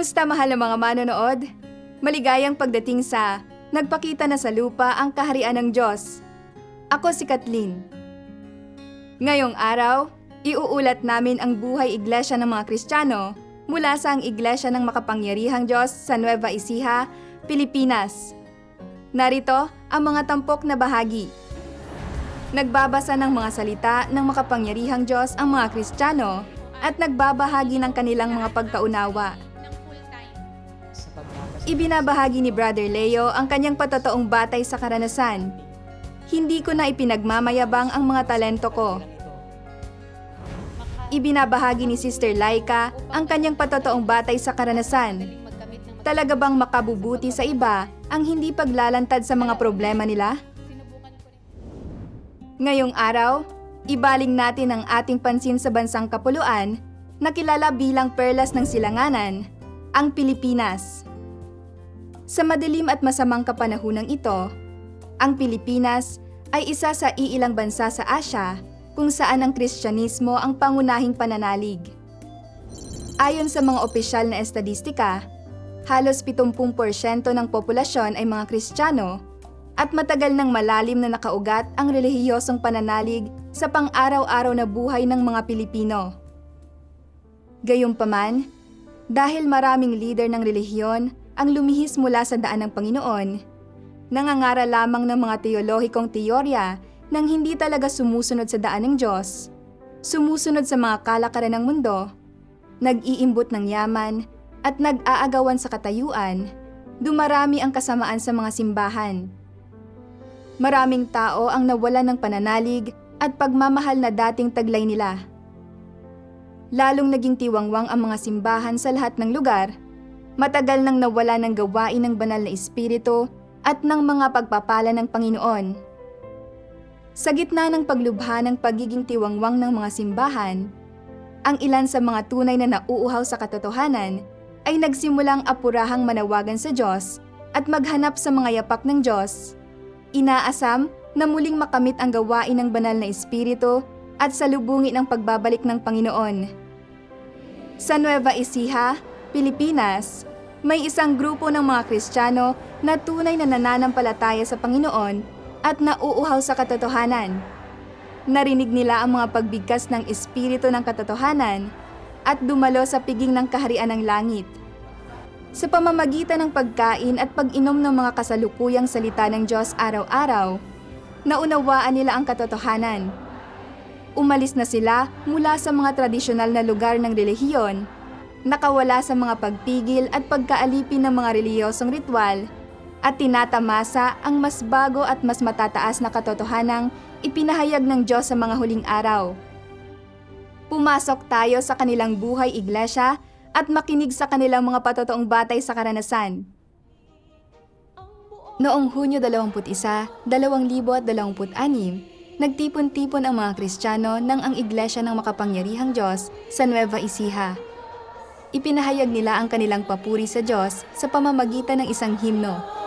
Kumusta mahal na mga manonood? Maligayang pagdating sa Nagpakita na sa lupa ang kaharian ng Diyos. Ako si Kathleen. Ngayong araw, iuulat namin ang buhay iglesia ng mga Kristiyano mula sa ang Iglesia ng Makapangyarihang Diyos sa Nueva Ecija, Pilipinas. Narito ang mga tampok na bahagi. Nagbabasa ng mga salita ng makapangyarihang Diyos ang mga Kristiyano at nagbabahagi ng kanilang mga pagkaunawa. Ibinabahagi ni Brother Leo ang kanyang patotoong batay sa karanasan. Hindi ko na ipinagmamayabang ang mga talento ko. Ibinabahagi ni Sister Laika ang kanyang patotoong batay sa karanasan. Talaga bang makabubuti sa iba ang hindi paglalantad sa mga problema nila? Ngayong araw, ibaling natin ang ating pansin sa bansang kapuluan na kilala bilang Perlas ng Silanganan, ang Pilipinas. Sa madilim at masamang kapanahunang ito, ang Pilipinas ay isa sa iilang bansa sa Asya kung saan ang Kristyanismo ang pangunahing pananalig. Ayon sa mga opisyal na estadistika, halos 70% ng populasyon ay mga Kristiyano at matagal nang malalim na nakaugat ang relihiyosong pananalig sa pang-araw-araw na buhay ng mga Pilipino. Gayunpaman, dahil maraming lider ng relihiyon ang lumihis mula sa daan ng Panginoon, nangangaral lamang ng mga teolohikong teorya nang hindi talaga sumusunod sa daan ng Diyos, sumusunod sa mga kalakaran ng mundo, nag-iimbot ng yaman, at nag-aagawan sa katayuan, dumarami ang kasamaan sa mga simbahan. Maraming tao ang nawalan ng pananalig at pagmamahal na dating taglay nila. Lalong naging tiwangwang ang mga simbahan sa lahat ng lugar, matagal nang nawala ng gawain ng banal na espiritu at ng mga pagpapala ng Panginoon. Sa gitna ng paglubha ng pagiging tiwangwang ng mga simbahan, ang ilan sa mga tunay na nauuhaw sa katotohanan ay nagsimulang apurahang manawagan sa Diyos at maghanap sa mga yapak ng Diyos. Inaasam na muling makamit ang gawain ng banal na espiritu at salubungin ang pagbabalik ng Panginoon. Sa Nueva Ecija, Pilipinas, may isang grupo ng mga Kristiyano na tunay na nananampalataya sa Panginoon at nauuhaw sa katotohanan. Narinig nila ang mga pagbigkas ng espiritu ng katotohanan at dumalo sa piging ng kaharian ng langit. Sa pamamagitan ng pagkain at pag-inom ng mga kasalukuyang salita ng Diyos araw-araw, naunawaan nila ang katotohanan. Umalis na sila mula sa mga tradisyonal na lugar ng relihiyon, nakawala sa mga pagpigil at pagkaalipin ng mga reliyosong ritual, at tinatamasa ang mas bago at mas matataas na katotohanang ipinahayag ng Diyos sa mga huling araw. Pumasok tayo sa kanilang buhay iglesia at makinig sa kanilang mga patotoong batay sa karanasan. Noong Hunyo 21, 2026, nagtipon-tipon ang mga Kristiyano ng ang Iglesia ng Makapangyarihang Diyos sa Nueva Ecija. Ipinahayag nila ang kanilang papuri sa Diyos sa pamamagitan ng isang himno.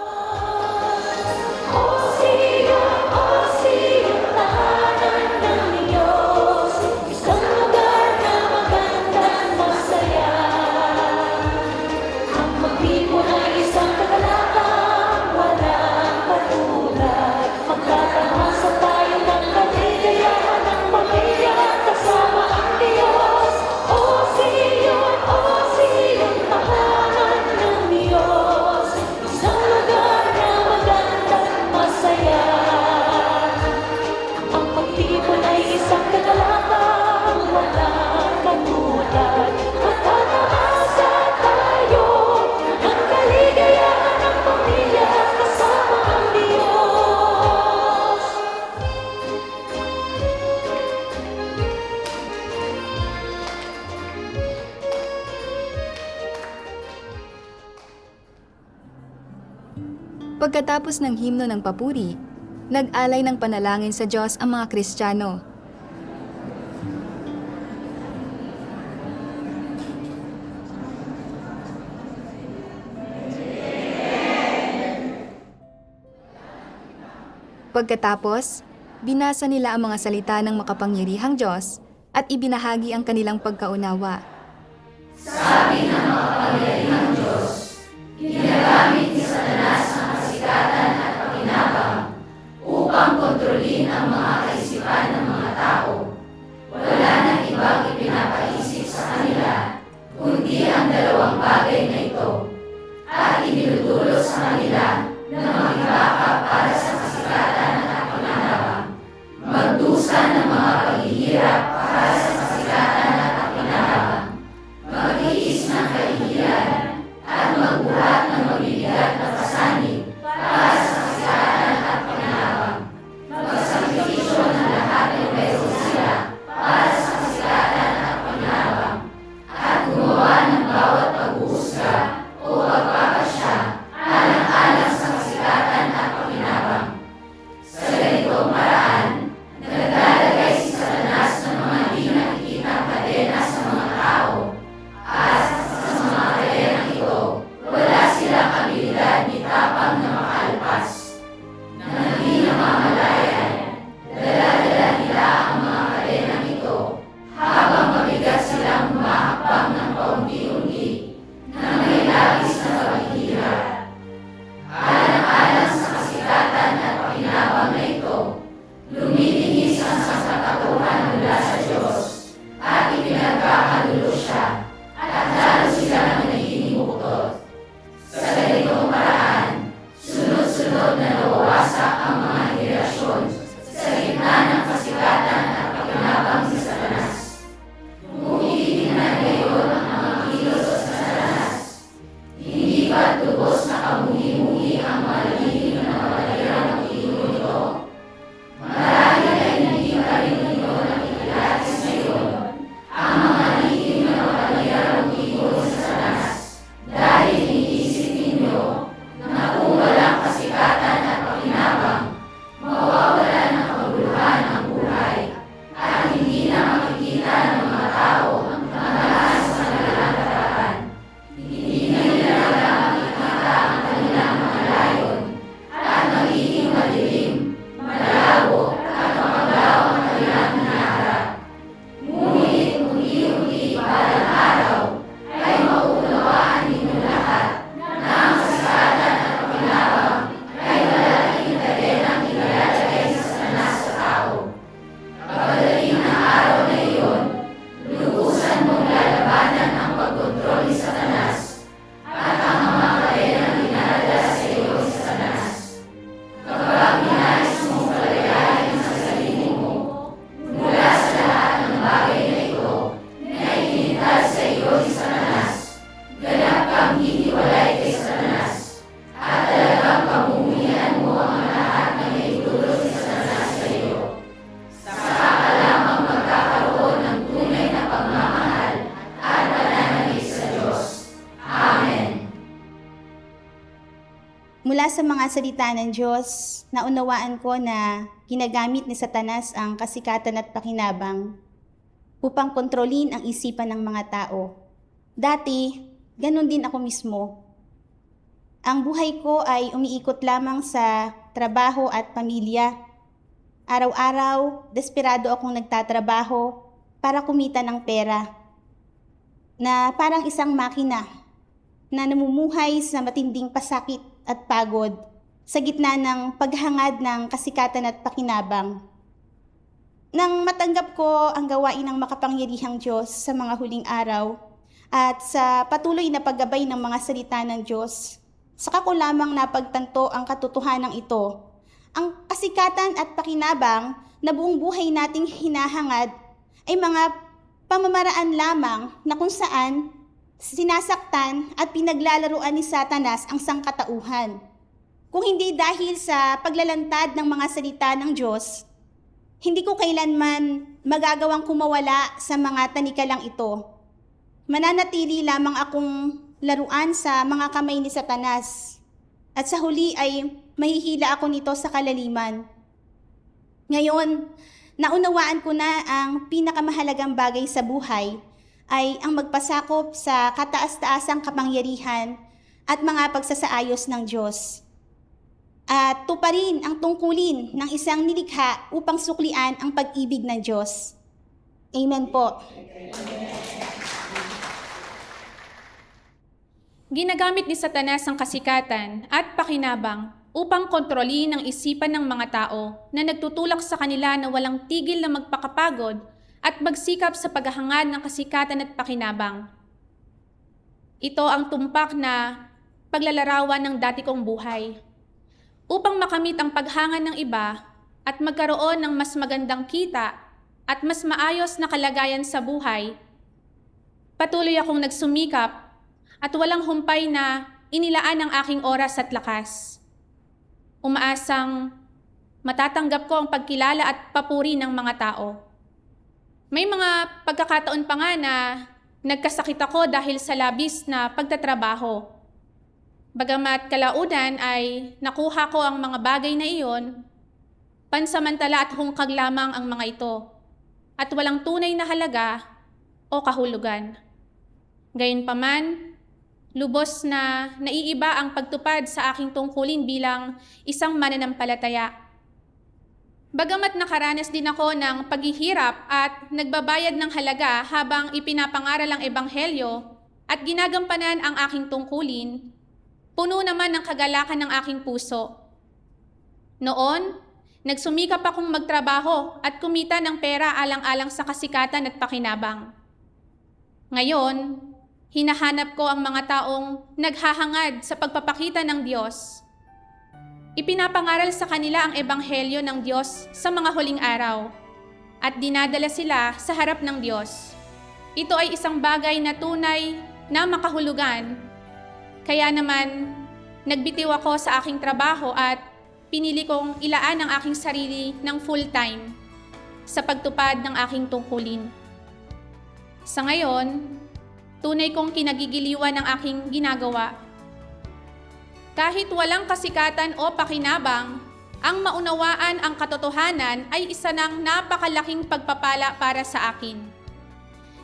Pagkatapos ng himno ng papuri, nag-alay ng panalangin sa Diyos ang mga Kristiyano. Pagkatapos, binasa nila ang mga salita ng makapangyarihang Diyos at ibinahagi ang kanilang pagkaunawa. Sabi ng makapangyarihang mga salita ng Diyos, naunawaan ko na ginagamit ni Satanas ang kasikatan at pakinabang upang kontrolin ang isipan ng mga tao. Dati, ganun din ako mismo. Ang buhay ko ay umiikot lamang sa trabaho at pamilya. Araw-araw, desperado akong nagtatrabaho para kumita ng pera, na parang isang makina na namumuhay sa matinding pasakit at pagod sa gitna ng paghangad ng kasikatan at pakinabang. Nang matanggap ko ang gawain ng makapangyarihang Diyos sa mga huling araw at sa patuloy na paggabay ng mga salita ng Diyos, saka ko lamang napagtanto ang katotohanan ito. Ang kasikatan at pakinabang na buong buhay nating hinahangad ay mga pamamaraan lamang na kung saan sinasaktan at pinaglalaruan ni Satanas ang sangkatauhan. Kung hindi dahil sa paglalantad ng mga salita ng Diyos, hindi ko kailanman magagawang kumawala sa mga tanikalang ito. Mananatili lamang akong laruan sa mga kamay ni Satanas, at sa huli ay mahihila ako nito sa kalaliman. Ngayon, naunawaan ko na ang pinakamahalagang bagay sa buhay ay ang magpasakop sa kataas-taasang kapangyarihan at mga pagsasaayos ng Diyos. At tuparin ang tungkulin ng isang nilikha upang suklian ang pag-ibig ng Diyos. Amen po. Ginagamit ni Satanas ang kasikatan at pakinabang upang kontrolin ang isipan ng mga tao na nagtutulak sa kanila na walang tigil na magpakapagod at magsikap sa paghahangad ng kasikatan at pakinabang. Ito ang tumpak na paglalarawan ng dati kong buhay. Upang makamit ang paghangad ng iba at magkaroon ng mas magandang kita at mas maayos na kalagayan sa buhay, patuloy akong nagsumikap at walang humpay na inilaan ang aking oras at lakas. Umaasang matatanggap ko ang pagkilala at papuri ng mga tao. May mga pagkakataon pa nga na nagkasakit ako dahil sa labis na pagtatrabaho. Bagamat kalaunan ay nakuha ko ang mga bagay na iyon, pansamantala at hungkag lamang ang mga ito, at walang tunay na halaga o kahulugan. Gayunpaman, lubos na naiiba ang pagtupad sa aking tungkulin bilang isang mananampalataya. Bagamat nakaranas din ako ng paghihirap at nagbabayad ng halaga habang ipinapangaral ang ebanghelyo at ginagampanan ang aking tungkulin, puno naman ng kagalakan ng aking puso. Noon, nagsumikap akong magtrabaho at kumita ng pera alang-alang sa kasikatan at pakinabang. Ngayon, hinahanap ko ang mga taong naghahangad sa pagpapakita ng Diyos. Ipinapangaral sa kanila ang ebanghelyo ng Diyos sa mga huling araw at dinadala sila sa harap ng Diyos. Ito ay isang bagay na tunay na makahulugan. Kaya naman, nagbitiw ako sa aking trabaho at pinili kong ilaan ang aking sarili ng full-time sa pagtupad ng aking tungkulin. Sa ngayon, tunay kong kinagigiliwan ang aking ginagawa. Kahit walang kasikatan o pakinabang, ang maunawaan ang katotohanan ay isa ng napakalaking pagpapala para sa akin.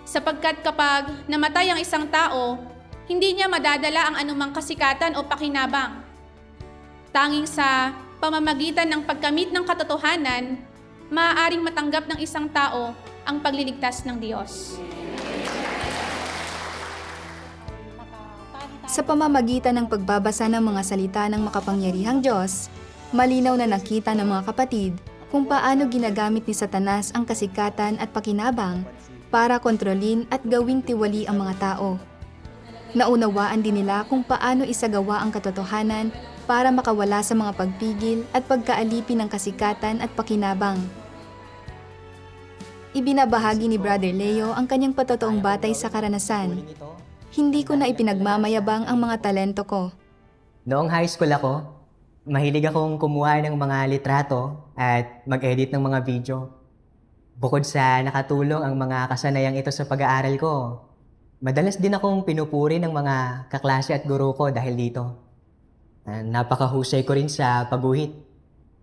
Sapagkat kapag namatay ang isang tao, hindi niya madadala ang anumang kasikatan o pakinabang. Tanging sa pamamagitan ng pagkamit ng katotohanan, maaaring matanggap ng isang tao ang pagliligtas ng Diyos. Sa pamamagitan ng pagbabasa ng mga salita ng makapangyarihang Diyos, malinaw na nakita ng mga kapatid kung paano ginagamit ni Satanas ang kasikatan at pakinabang para kontrolin at gawing tiwali ang mga tao. Naunawaan din nila kung paano isagawa ang katotohanan para makawala sa mga pagpigil at pagkaalipin ng kasikatan at pakinabang. Ibinabahagi ni Brother Leo ang kanyang patotoong batay sa karanasan. Hindi ko na ipinagmamayabang ang mga talento ko. Noong high school ako, mahilig akong kumuha ng mga litrato at mag-edit ng mga video. Bukod sa nakatulong ang mga kasanayang ito sa pag-aaral ko, madalas din akong pinupuri ng mga kaklase at guro ko dahil dito. Napakahusay ko rin sa pagguhit.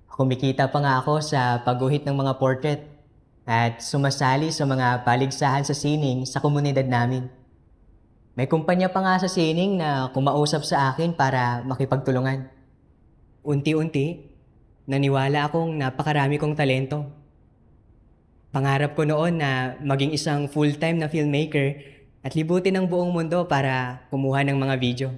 Kumikita pa nga ako sa pagguhit ng mga portrait at sumasali sa mga paligsahan sa sining sa komunidad namin. May kumpanya pa nga sa sining na kumausap sa akin para makipagtulungan. Unti-unti, naniwala akong napakarami kong talento. Pangarap ko noon na maging isang full-time na filmmaker at libutin ang buong mundo para kumuha ng mga video.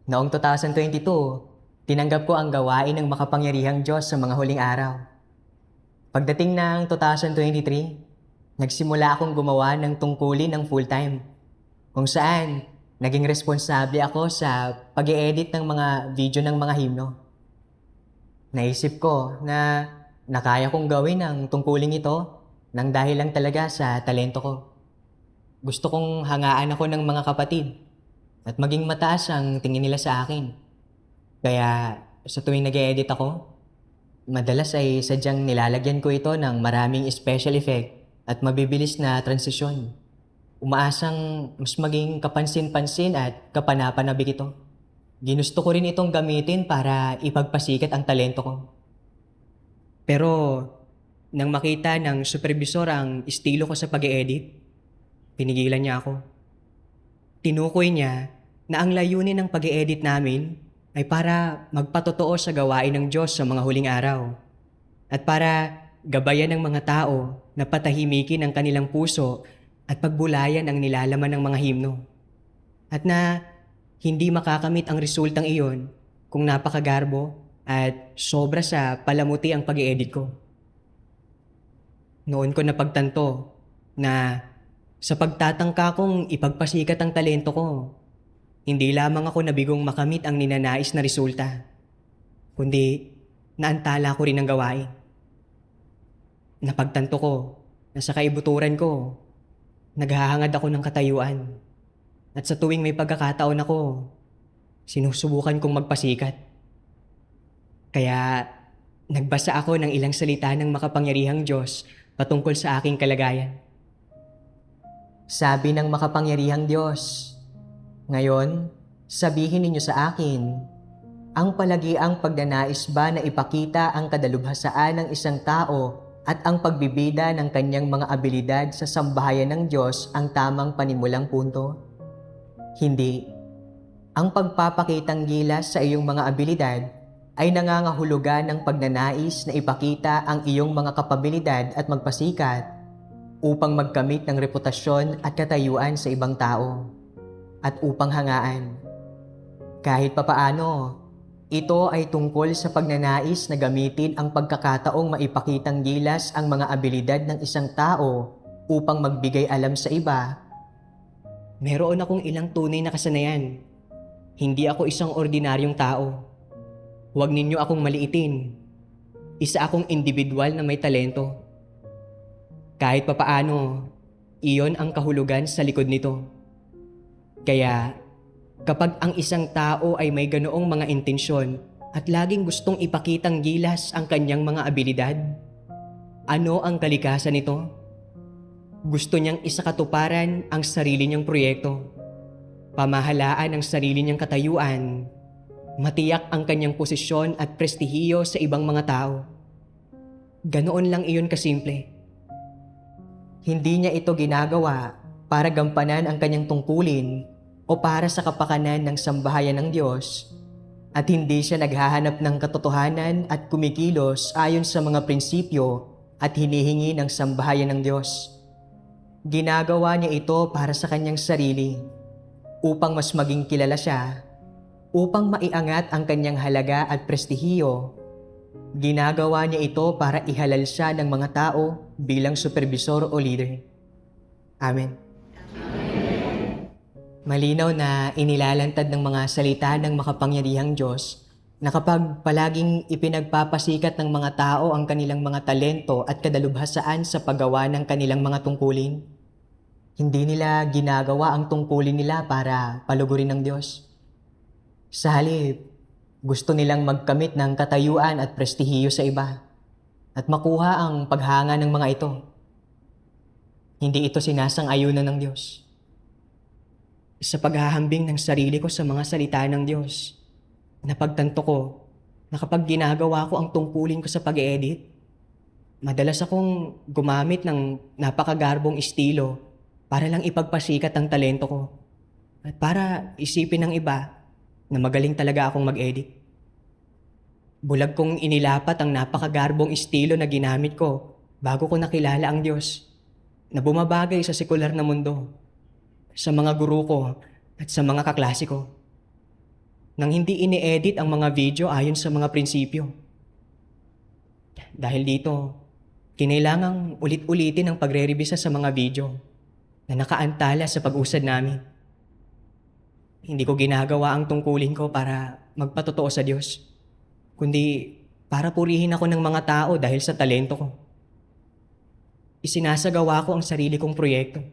Noong 2022, tinanggap ko ang gawain ng makapangyarihang Diyos sa mga huling araw. Pagdating ng 2023, nagsimula akong gumawa ng tungkulin ng full-time, kung saan naging responsable ako sa pag-i-edit ng mga video ng mga himno. Naisip ko na nakaya kong gawin ang tungkuling ito nang dahil lang talaga sa talento ko. Gusto kong hangaan ako ng mga kapatid at maging mataas ang tingin nila sa akin. Kaya sa tuwing nag-edit ako, madalas ay sadyang nilalagyan ko ito ng maraming special effect at mabibilis na transisyon. Umaasang mas maging kapansin-pansin at kapanapanabik ito. Ginusto ko rin itong gamitin para ipagpasikat ang talento ko. Pero nang makita ng supervisor ang estilo ko sa pag-edit, pinigilan niya ako. Tinukoy niya na ang layunin ng pag-edit namin ay para magpatotoo sa gawain ng Diyos sa mga huling araw at para gabayan ng mga tao na patahimikin ang kanilang puso at pagbulayan ang nilalaman ng mga himno. At na hindi makakamit ang resultang iyon kung napakagarbo at sobra sa palamuti ang pag-i-edit ko. Noon ko napagtanto na sa pagtatangka kong ipagpasikat ang talento ko, hindi lamang ako nabigong makamit ang ninanais na resulta, kundi naantala ko rin ang gawain. Napagtanto ko na sa kaibuturan ko, naghahangad ako ng katayuan. At sa tuwing may pagkakataon ako, sinusubukan kong magpasikat. Kaya nagbasa ako ng ilang salita ng makapangyarihang Diyos patungkol sa aking kalagayan. Sabi ng makapangyarihang Diyos, "Ngayon, sabihin ninyo sa akin, ang palagiang pagnanais ba na ipakita ang kadalubhasaan ng isang tao at ang pagbibida ng kanyang mga abilidad sa sambahayan ng Diyos ang tamang panimulang punto? Hindi. Ang pagpapakitang gilas sa iyong mga abilidad ay nangangahulugan ng pagnanais na ipakita ang iyong mga kapabilidad at magpasikat upang magkamit ng reputasyon at katayuan sa ibang tao at upang hangaan. Kahit papaano, ito ay tungkol sa pagnanais na gamitin ang pagkakataong maipakitang gilas ang mga abilidad ng isang tao upang magbigay alam sa iba. Meron akong ilang tunay na kasanayan. Hindi ako isang ordinaryong tao. Huwag ninyo akong maliitin. Isa akong individual na may talento. Kahit papaano, iyon ang kahulugan sa likod nito. Kaya, kapag ang isang tao ay may ganoong mga intensyon at laging gustong ipakitang gilas ang kanyang mga abilidad, ano ang kalikasan nito? Gusto niyang isakatuparan ang sarili niyang proyekto, pamahalaan ang sarili niyang katayuan, matiyak ang kanyang posisyon at prestihiyo sa ibang mga tao. Ganoon lang iyon kasimple. Hindi niya ito ginagawa para gampanan ang kanyang tungkulin o para sa kapakanan ng sambahayan ng Diyos, at hindi siya naghahanap ng katotohanan at kumikilos ayon sa mga prinsipyo at hinihingi ng sambahayan ng Diyos. Ginagawa niya ito para sa kanyang sarili, upang mas maging kilala siya, upang maiangat ang kanyang halaga at prestihiyo. Ginagawa niya ito para ihalal siya ng mga tao bilang supervisor o leader. Amen. Malinaw na inilalantad ng mga salita ng makapangyarihang Diyos na kapag palaging ipinagpapasikat ng mga tao ang kanilang mga talento at kadalubhasaan sa paggawa ng kanilang mga tungkulin, hindi nila ginagawa ang tungkulin nila para palugurin ng Diyos. Sa halip, gusto nilang magkamit ng katayuan at prestihiyo sa iba at makuha ang paghanga ng mga ito. Hindi ito sinasang-ayunan ng Diyos. Sa paghahambing ng sarili ko sa mga salita ng Diyos, Napagtanto ko na kapag ginagawa ko ang tungkulin ko sa pag-edit, madalas akong gumamit ng napakagarbong estilo para lang ipagpasikat ang talento ko at para isipin ng iba na magaling talaga akong mag-edit. Bulag kong inilapat ang napakagarbong estilo na ginamit ko bago ko nakilala ang Diyos na bumabagay sa sekular na mundo, sa mga guru ko at sa mga kaklase ko. Nang hindi ini-edit ang mga video ayon sa mga prinsipyo. Dahil dito, kinailangang ulit-ulitin ang pagre-revisa sa mga video na nakaantala sa pag-usad namin. Hindi ko ginagawa ang tungkulin ko para magpatotoo sa Diyos, kundi para purihin ako ng mga tao dahil sa talento ko. Isinasagawa ko ang sarili kong proyekto.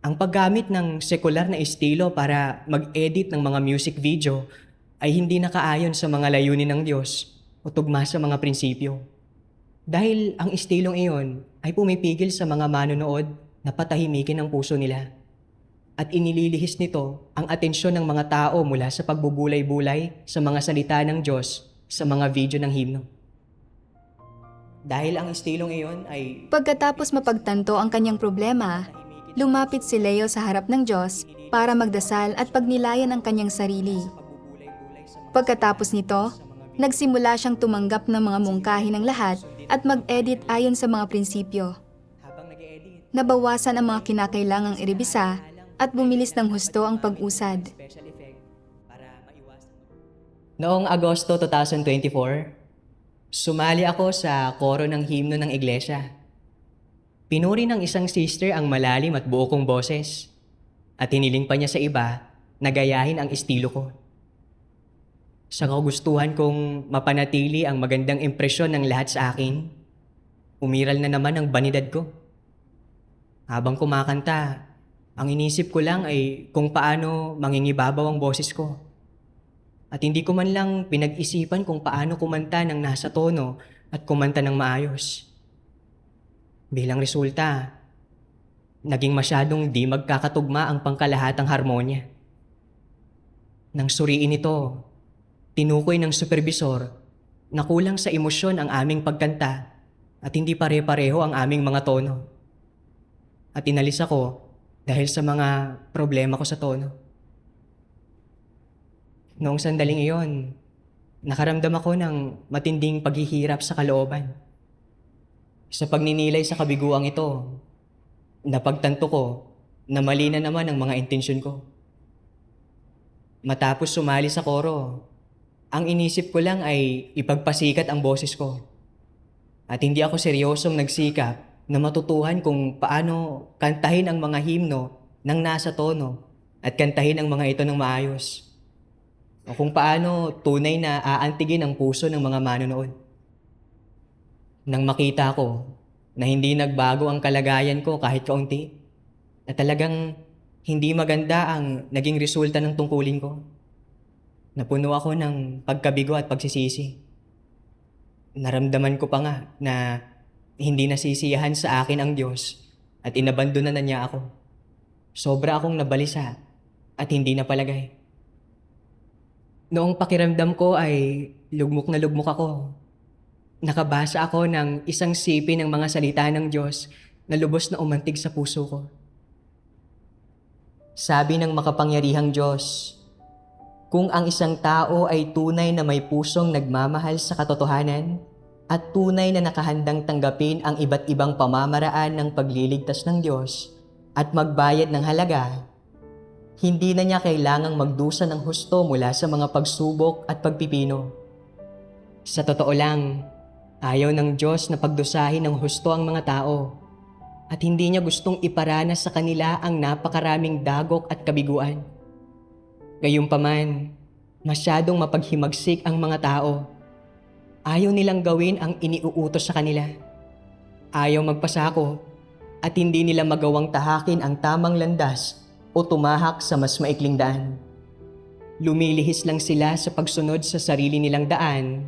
Ang paggamit ng sekular na estilo para mag-edit ng mga music video ay hindi nakaayon sa mga layunin ng Diyos o tugma sa mga prinsipyo. Dahil ang estilong iyon ay pumipigil sa mga manonood na patahimikin ang puso nila. At inililihis nito ang atensyon ng mga tao mula sa pagbubulay-bulay sa mga salita ng Diyos sa mga video ng himno. Dahil ang estilong iyon ay Pagkatapos mapagtanto ang kanyang problema, lumapit si Leo sa harap ng Diyos para magdasal at pagnilayan ang kanyang sarili. Pagkatapos nito, nagsimula siyang tumanggap ng mga mungkahi ng lahat at mag-edit ayon sa mga prinsipyo. habang nag-edit, Nabawasan ang mga kinakailangang irebisa at bumilis ng husto ang pag-usad. special effect para maiwasan. Noong Agosto 2024, sumali ako sa koro ng himno ng iglesia. Pinuri ng isang sister ang malalim at buo kong boses at hiniling pa niya sa iba na gayahin ang estilo ko. Sa kagustuhan kong mapanatili ang magandang impresyon ng lahat sa akin, umiral na naman ang banidad ko. Habang kumakanta, ang inisip ko lang ay kung paano mangingibabaw ang boses ko. At hindi ko man lang pinag-isipan kung paano kumanta ng nasa tono at kumanta ng maayos. Bilang resulta, naging masyadong di magkakatugma ang pangkalahatang harmonya. Nang suriin ito, tinukoy ng supervisor na kulang sa emosyon ang aming pagkanta at hindi pare-pareho ang aming mga tono. At inalis ako dahil sa mga problema ko sa tono. Noong sandaling iyon, nakaramdam ako ng matinding paghihirap sa kalooban. Sa pagninilay sa kabiguang ito, napagtanto ko na mali na naman ang mga intensyon ko. Matapos sumali sa koro, ang inisip ko lang ay ipagpasikat ang boses ko. At hindi ako seryosong nagsikap na matutuhan kung paano kantahin ang mga himno ng nasa tono at kantahin ang mga ito ng maayos. O kung paano tunay na aantigin ang puso ng mga manonood. Nang makita ko na hindi nagbago ang kalagayan ko kahit kaunti, na talagang hindi maganda ang naging resulta ng tungkulin ko, napuno ako ng pagkabigo at pagsisisi. Naramdaman ko pa nga na hindi nasisiyahan sa akin ang Diyos at inabandona na niya ako. Sobra akong nabalisa at hindi napalagay. Noong pakiramdam ko ay lugmok na lugmok ako. Nakabasa ako ng isang sipi ng mga salita ng Diyos na lubos na umantig sa puso ko. Sabi ng makapangyarihang Diyos, kung ang isang tao ay tunay na may pusong nagmamahal sa katotohanan at tunay na nakahandang tanggapin ang iba't ibang pamamaraan ng pagliligtas ng Diyos at magbayad ng halaga, hindi na niya kailangang magdusa ng husto mula sa mga pagsubok at pagpipino. Sa totoo lang, ayaw ng Diyos na pagdusahin ng husto ang mga tao at hindi niya gustong iparanas sa kanila ang napakaraming dagok at kabiguan. Gayunpaman, masyadong mapaghimagsik ang mga tao. Ayaw nilang gawin ang iniuutos sa kanila. Ayaw magpasako at hindi nila magawang tahakin ang tamang landas o tumahak sa mas maikling daan. Lumilihis lang sila sa pagsunod sa sarili nilang daan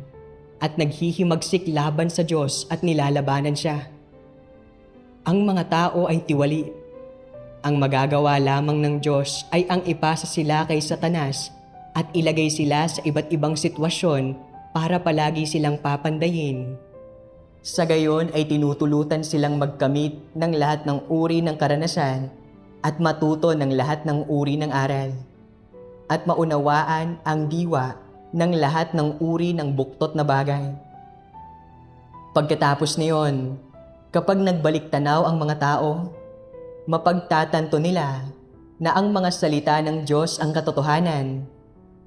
at naghihimagsik laban sa Diyos at nilalabanan siya. Ang mga tao ay tiwali. Ang magagawa lamang ng Diyos ay ang ipasa sila kay Satanas at ilagay sila sa iba't ibang sitwasyon para palagi silang papandayin. Sa gayon ay tinutulutan silang magkamit ng lahat ng uri ng karanasan at matuto ng lahat ng uri ng aral at maunawaan ang diwa ng lahat ng uri ng buktot na bagay. Pagkatapos niyon, kapag nagbalik tanaw ang mga tao, mapagtatanto nila na ang mga salita ng Diyos ang katotohanan.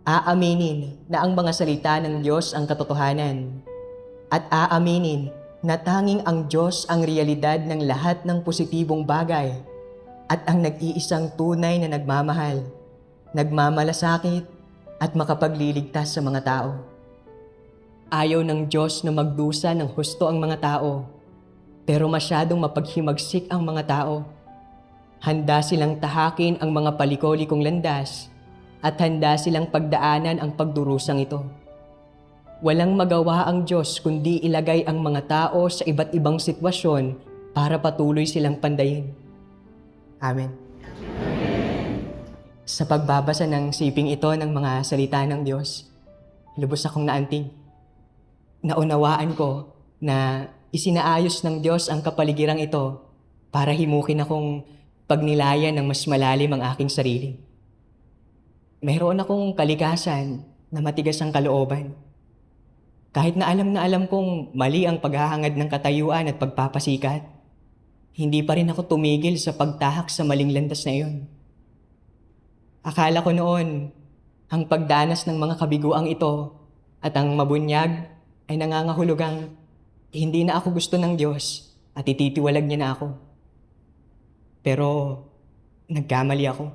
Aaminin na ang mga salita ng Diyos ang katotohanan. At aaminin na tanging ang Diyos ang realidad ng lahat ng positibong bagay at ang nag-iisang tunay na nagmamahal, nagmamalasakit at makapagliligtas sa mga tao. Ayaw ng Diyos na magdusa ng husto ang mga tao, pero masyadong mapaghimagsik ang mga tao. Handa silang tahakin ang mga palikolikong landas at handa silang pagdaanan ang pagdurusang ito. Walang magawa ang Diyos kundi ilagay ang mga tao sa iba't ibang sitwasyon para patuloy silang pandayin. Amen. Sa pagbabasa ng siping ito ng mga salita ng Diyos, lubos akong naantig. Naunawaan ko na isinaayos ng Diyos ang kapaligirang ito para himukin akong pagnilayan ng mas malalim ang aking sarili. Mayroon akong kalikasan na matigas ang kalooban. Kahit na alam kong mali ang paghahangad ng katayuan at pagpapasikat, hindi pa rin ako tumigil sa pagtahak sa maling landas na iyon. Akala ko noon, ang pagdanas ng mga kabiguang ito at ang mabunyag ay nangangahulugang hindi na ako gusto ng Diyos at ititiwalag niya na ako. Pero nagkamali ako.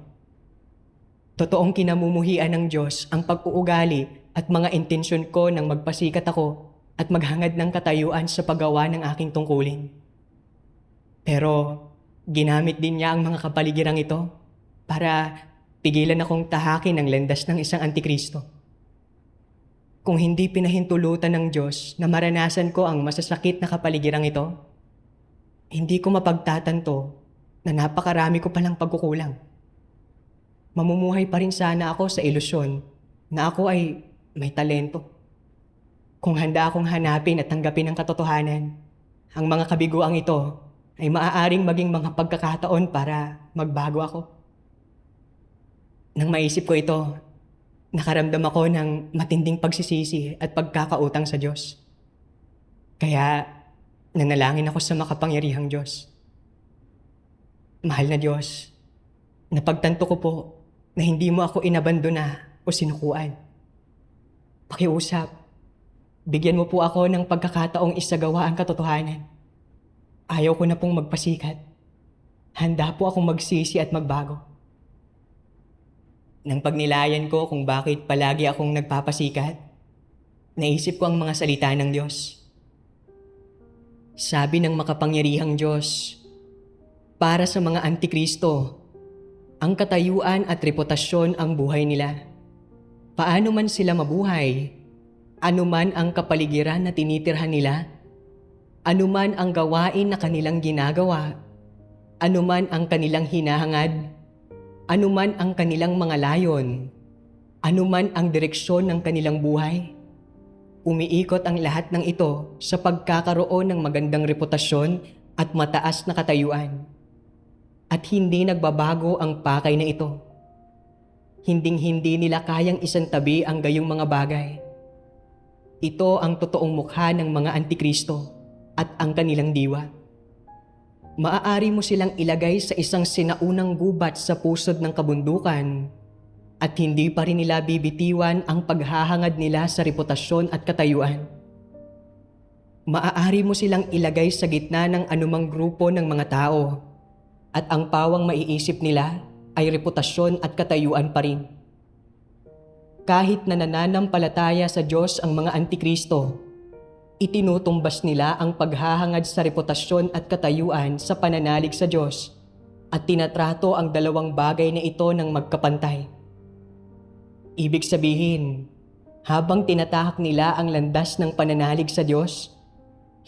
Totoong kinamumuhian ng Diyos ang pag-uugali at mga intensyon ko nang magpasikat ako at maghangad ng katayuan sa paggawa ng aking tungkulin. Pero ginamit din niya ang mga kapaligirang ito para pigilan akong tahakin ang landas ng isang antikristo. Kung hindi pinahintulutan ng Diyos na maranasan ko ang masasakit na kapaligirang ito, hindi ko mapagtatanto na napakarami ko palang pagkukulang. Mamumuhay pa rin sana ako sa ilusyon na ako ay may talento. Kung handa akong hanapin at tanggapin ang katotohanan, ang mga kabiguang ito ay maaaring maging mga pagkakataon para magbago ako. Nang maisip ko ito, nakaramdam ako ng matinding pagsisisi at pagkakautang sa Diyos. Kaya nanalangin ako sa makapangyarihang Diyos. Mahal na Diyos, napagtanto ko po na hindi mo ako inabandona o sinukuan. Pakiusap, bigyan mo po ako ng pagkakataong isagawa ang katotohanan. Ayaw ko na pong magpasikat. Handa po akong magsisi at magbago. Nang pagnilayan ko kung bakit palagi akong nagpapasikat, naisip ko ang mga salita ng Diyos. Sabi ng makapangyarihang Diyos, para sa mga antikristo, ang katayuan at reputasyon ang buhay nila. Paano man sila mabuhay, anuman ang kapaligiran na tinitirhan nila, anuman ang gawain na kanilang ginagawa, anuman ang kanilang hinahangad, anuman ang kanilang mga layon, anuman ang direksyon ng kanilang buhay, umiikot ang lahat ng ito sa pagkakaroon ng magandang reputasyon at mataas na katayuan. At hindi nagbabago ang pakay na ito. Hinding-hindi nila kayang isantabi ang gayong mga bagay. Ito ang totoong mukha ng mga antikristo at ang kanilang diwa. Maaari mo silang ilagay sa isang sinaunang gubat sa pusod ng kabundukan at hindi pa rin nila bibitiwan ang paghahangad nila sa reputasyon at katayuan. Maaari mo silang ilagay sa gitna ng anumang grupo ng mga tao at ang pawang maiisip nila ay reputasyon at katayuan pa rin. Kahit na nananampalataya sa Diyos ang mga antikristo, itinutumbas nila ang paghahangad sa reputasyon at katayuan sa pananalig sa Diyos at tinatrato ang dalawang bagay na ito ng magkapantay. Ibig sabihin, habang tinatahak nila ang landas ng pananalig sa Diyos,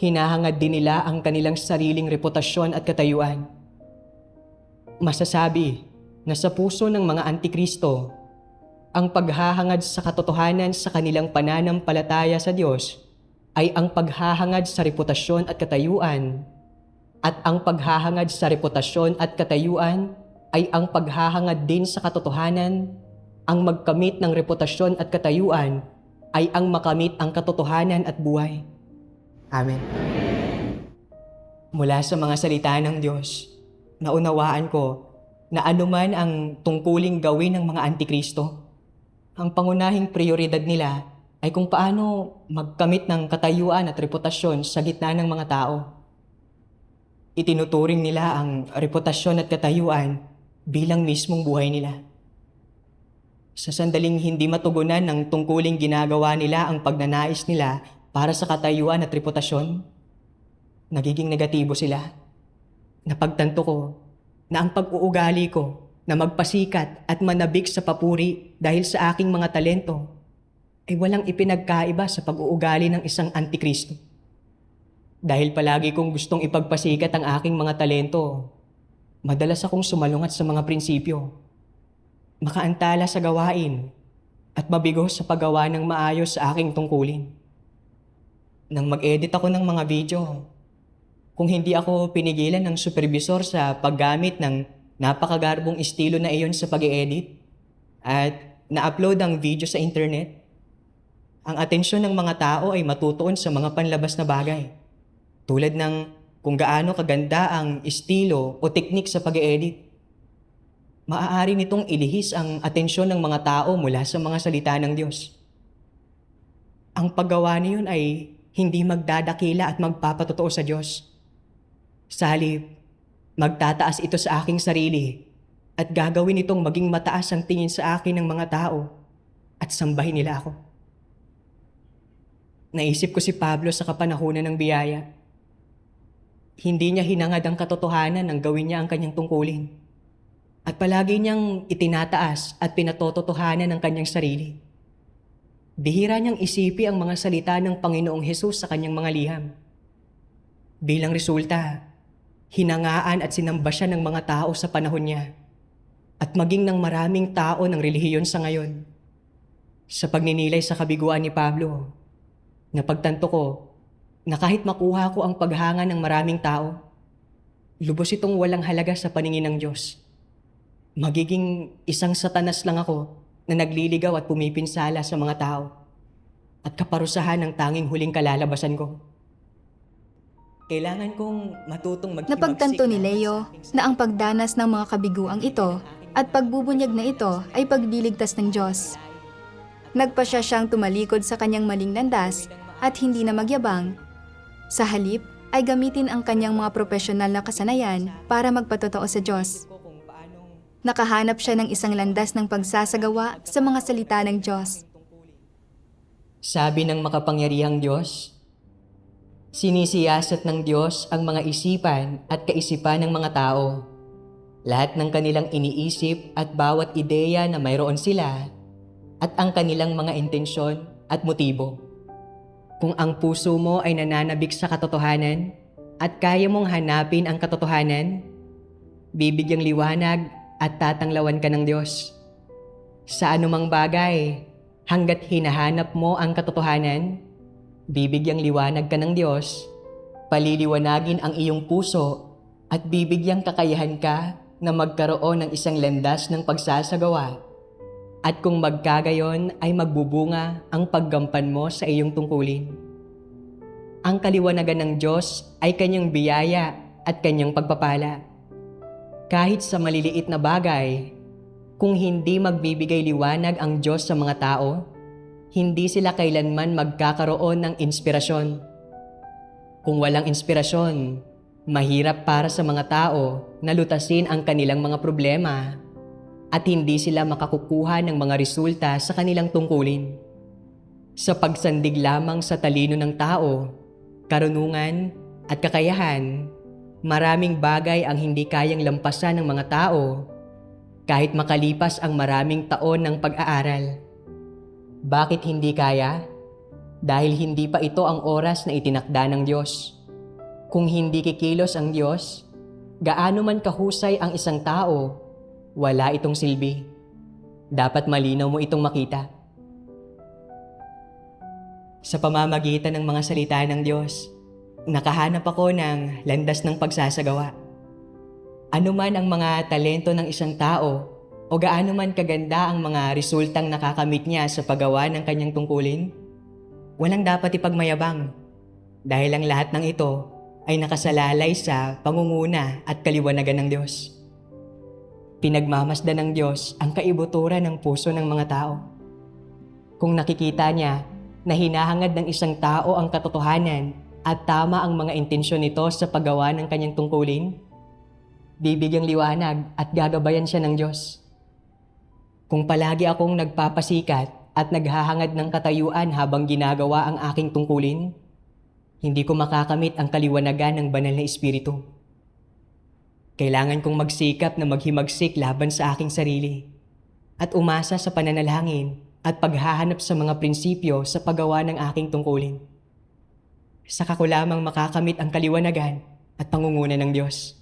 hinahangad din nila ang kanilang sariling reputasyon at katayuan. Masasabi na sa puso ng mga antikristo, Ang paghahangad sa katotohanan sa kanilang pananampalataya sa Diyos ay ang paghahangad sa reputasyon at katayuan. At ang paghahangad sa reputasyon at katayuan ay ang paghahangad din sa katotohanan. Ang magkamit ng reputasyon at katayuan ay ang makamit ang katotohanan at buhay. Amen. Mula sa mga salita ng Diyos, naunawaan ko na anuman ang tungkuling gawin ng mga antikristo, ang pangunahing prioridad nila ay kung paano magkamit ng katayuan at reputasyon sa gitna ng mga tao. Itinuturing nila ang reputasyon at katayuan bilang mismong buhay nila. Sa sandaling hindi matugunan ng tungkuling ginagawa nila ang pagnanais nila para sa katayuan at reputasyon, nagiging negatibo sila. Napagtanto ko na ang pag-uugali ko na magpasikat at manabik sa papuri dahil sa aking mga talento ay walang ipinagkaiba sa pag-uugali ng isang antikristo. Dahil palagi kong gustong ipagpasikat ang aking mga talento, madalas akong sumalungat sa mga prinsipyo, makaantala sa gawain, at mabigo sa paggawa ng maayos sa aking tungkulin. Nang mag-edit ako ng mga video, kung hindi ako pinigilan ng supervisor sa paggamit ng napakagarbong estilo na iyon sa pag-edit at na-upload ang video sa internet, ang atensyon ng mga tao ay matutuon sa mga panlabas na bagay. Tulad ng kung gaano kaganda ang estilo o teknik sa pag-edit. Maaari nitong ilihis ang atensyon ng mga tao mula sa mga salita ng Diyos. Ang paggawa niyon ay hindi magdadakila at magpapatotoo sa Diyos. Sa halip, magtataas ito sa aking sarili at gagawin itong maging mataas ang tingin sa akin ng mga tao at sambahin nila ako. Naisip ko si Pablo sa kapanahunan ng biyaya. Hindi niya hinangad ang katotohanan nang gawin niya ang kanyang tungkulin. At palagi niyang itinataas at pinatototohanan ang kanyang sarili. Bihira niyang isipi ang mga salita ng Panginoong Hesus sa kanyang mga liham. Bilang resulta, hinangaan at sinamba siya ng mga tao sa panahon niya at maging ng maraming tao ng relihiyon sa ngayon. Sa pagninilay sa kabiguan ni Pablo, napagtanto ko na kahit makuha ko ang paghanga ng maraming tao, lubos itong walang halaga sa paningin ng Diyos. Magiging isang satanas lang ako na nagliligaw at pumipinsala sa mga tao at kaparusahan ng tanging huling kalalabasan ko. Kailangan kong matutong maghimagsik. Napagtanto ni Leo na ang pagdanas ng mga kabiguang ito at pagbubunyag na ito ay pagliligtas ng Diyos. Nagpa siyang tumalikod sa kanyang maling landas at hindi na magyabang. Sa halip ay gamitin ang kanyang mga profesional na kasanayan para magpatotoo sa Diyos. Nakahanap siya ng isang landas ng pagsasagawa sa mga salita ng Diyos. Sabi ng makapangyarihang Diyos, sinisiyasat ng Diyos ang mga isipan at kaisipan ng mga tao. Lahat ng kanilang iniisip at bawat ideya na mayroon sila at ang kanilang mga intensyon at motibo. Kung ang puso mo ay nananabik sa katotohanan at kaya mong hanapin ang katotohanan, bibigyang liwanag at tatanglawan ka ng Diyos. Sa anumang bagay, hanggat hinahanap mo ang katotohanan, bibigyang liwanag ka ng Diyos, paliliwanagin ang iyong puso at bibigyang kakayahan ka na magkaroon ng isang landas ng pagsasagawa. At kung magkagayon ay magbubunga ang paggampan mo sa iyong tungkulin. Ang kaliwanagan ng Diyos ay kanyang biyaya at kanyang pagpapala. Kahit sa maliliit na bagay, kung hindi magbibigay liwanag ang Diyos sa mga tao, hindi sila kailanman magkakaroon ng inspirasyon. Kung walang inspirasyon, mahirap para sa mga tao na lutasin ang kanilang mga problema at hindi sila makakukuha ng mga resulta sa kanilang tungkulin. Sa pagsandig lamang sa talino ng tao, karunungan at kakayahan, maraming bagay ang hindi kayang lampasan ng mga tao kahit makalipas ang maraming taon ng pag-aaral. Bakit hindi kaya? Dahil hindi pa ito ang oras na itinakda ng Diyos. Kung hindi kikilos ang Diyos, gaano man kahusay ang isang tao, wala itong silbi. dapat malinaw mo itong makita. Sa pamamagitan ng mga salita ng Diyos, nakahanap ako ng landas ng pagsasagawa. Ano man ang mga talento ng isang tao o gaano man kaganda ang mga resultang nakakamit niya sa paggawa ng kanyang tungkulin, walang dapat ipagmayabang dahil ang lahat ng ito ay nakasalalay sa pangunguna at kaliwanagan ng Diyos. Pinagmamasdan ng Diyos ang kaibuturan ng puso ng mga tao. Kung nakikita niya na hinahangad ng isang tao ang katotohanan at tama ang mga intensyon nito sa paggawa ng kanyang tungkulin, bibigyang liwanag at gagabayan siya ng Diyos. Kung palagi akong nagpapasikat at naghahangad ng katayuan habang ginagawa ang aking tungkulin, hindi ko makakamit ang kaliwanagan ng banal na Espiritu. Kailangan kong magsikap na maghimagsik laban sa aking sarili at umasa sa pananalangin at paghahanap sa mga prinsipyo sa paggawa ng aking tungkulin. Saka ko lamang makakamit ang kaliwanagan at pangunguna ng Diyos.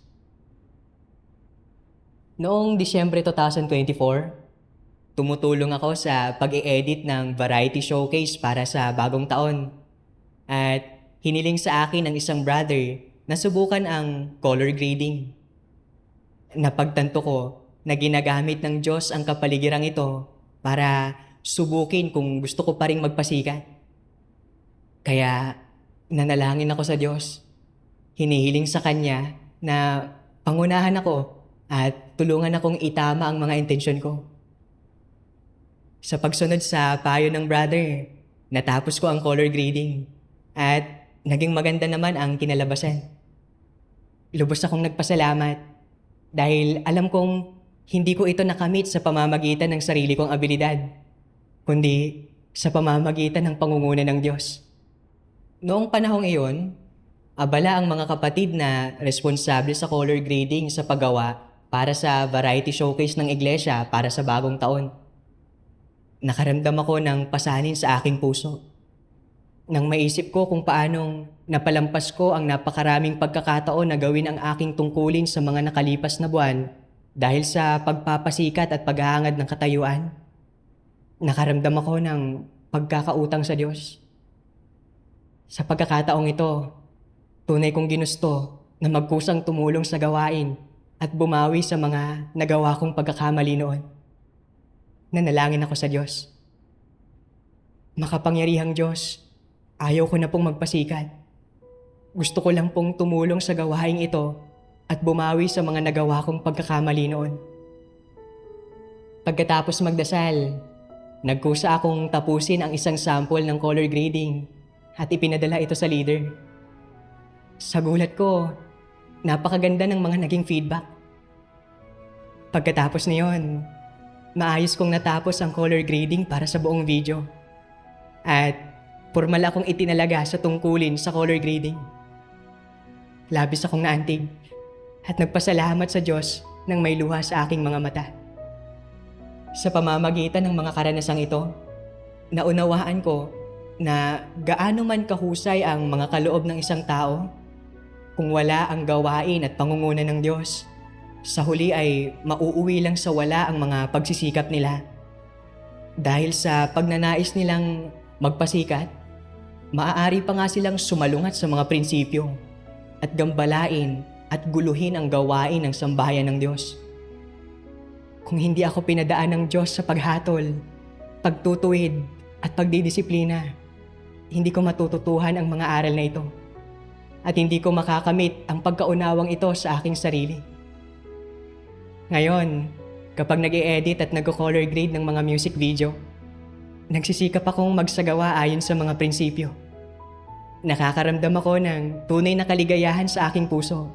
Noong Disyembre 2024, tumutulong ako sa pag-i-edit ng variety showcase para sa bagong taon. At hiniling sa akin ng isang brother na subukan ang color grading. Napagtanto ko na ginagamit ng Diyos ang kapaligirang ito para subukin kung gusto ko pa ring magpasikat. Kaya nanalangin ako sa Diyos. Hinihiling sa Kanya na pangunahan ako at tulungan akong itama ang mga intensyon ko. Sa pagsunod sa payo ng brother, natapos ko ang color grading at naging maganda naman ang kinalabasan. Lubos akong nagpasalamat dahil alam kong hindi ko ito nakamit sa pamamagitan ng sarili kong abilidad, kundi sa pamamagitan ng pangunguna ng Diyos. Noong panahong iyon, abala ang mga kapatid na responsable sa color grading sa paggawa para sa variety showcase ng iglesia para sa bagong taon. Nakaramdam ako ng pasanin sa aking puso. Nang maisip ko kung paanong napalampas ko ang napakaraming pagkakataon na gawin ang aking tungkulin sa mga nakalipas na buwan dahil sa pagpapasikat at paghahangad ng katayuan, nakaramdam ako ng pagkakautang sa Diyos. Sa pagkakataong ito, tunay kong ginusto na magkusang tumulong sa gawain at bumawi sa mga nagawa kong pagkakamali noon. Nanalangin ako sa Diyos. Makapangyarihang Diyos, ayaw ko na pong magpasikat. Gusto ko lang pong tumulong sa gawaing ito at bumawi sa mga nagawa kong pagkakamali noon. Pagkatapos magdasal, nagkusa akong tapusin ang isang sample ng color grading at ipinadala ito sa leader. Sa gulat ko, napakaganda ng mga naging feedback. Pagkatapos niyon, maayos kong natapos ang color grading para sa buong video. At formal akong itinalaga sa tungkulin sa color grading. Labis akong naantig at nagpasalamat sa Diyos nang may luha sa aking mga mata. Sa pamamagitan ng mga karanasang ito, naunawaan ko na gaano man kahusay ang mga kaloob ng isang tao, kung wala ang gawain at pangunguna ng Diyos, sa huli ay mauuwi lang sa wala ang mga pagsisikap nila. Dahil sa pagnanais nilang magpasikat, maaari pa nga silang sumalungat sa mga prinsipyo at gambalain at guluhin ang gawain ng sambahayan ng Diyos. Kung hindi ako pinadaan ng Diyos sa paghatol, pagtutuwid at pagdidisiplina, hindi ko matututuhan ang mga aral na ito at hindi ko makakamit ang pagkaunawang ito sa aking sarili. Ngayon, kapag nag-i-edit at nag-color grade ng mga music video, nagsisikap akong magsagawa ayon sa mga prinsipyo. Nakakaramdam ako ng tunay na kaligayahan sa aking puso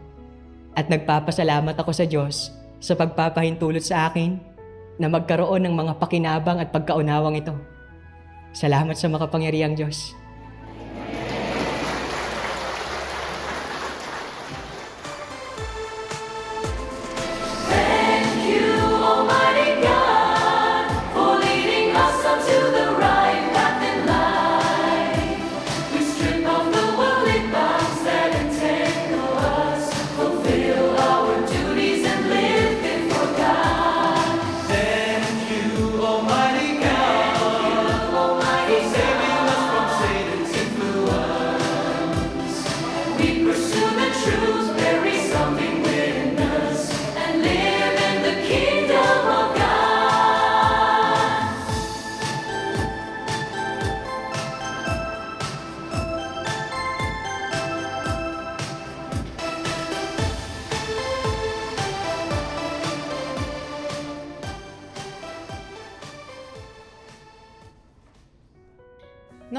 at nagpapasalamat ako sa Diyos sa pagpapahintulot sa akin na magkaroon ng mga pakinabang at pagkaunawang ito. Salamat sa makapangyarihang Diyos.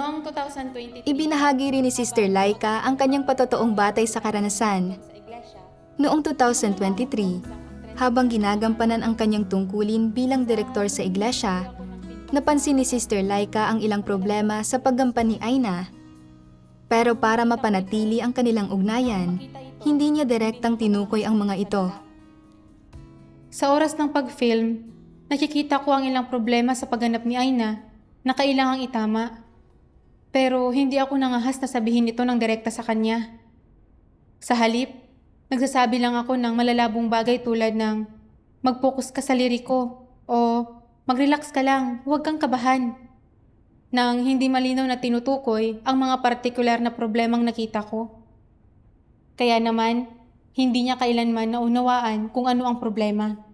Noong 2023, Ibinahagi rin ni Sister Laika ang kanyang patotoong batay sa karanasan. Noong 2023, habang ginagampanan ang kanyang tungkulin bilang direktor sa iglesia, napansin ni Sister Laika ang ilang problema sa paggampan ni Aina. Pero para mapanatili ang kanilang ugnayan, hindi niya direktang tinukoy ang mga ito. Sa oras ng pag-film, nakikita ko ang ilang problema sa pagganap ni Aina na kailangang itama. Pero hindi ako nangahas na sabihin ito ng direkta sa kanya. Sa halip, nagsasabi lang ako ng malalabong bagay tulad ng mag-focus ka sa liriko o mag-relax ka lang, huwag kang kabahan. Nang hindi malinaw na tinutukoy ang mga partikular na problemang nakita ko. Kaya naman, hindi niya kailanman naunawaan kung ano ang problema.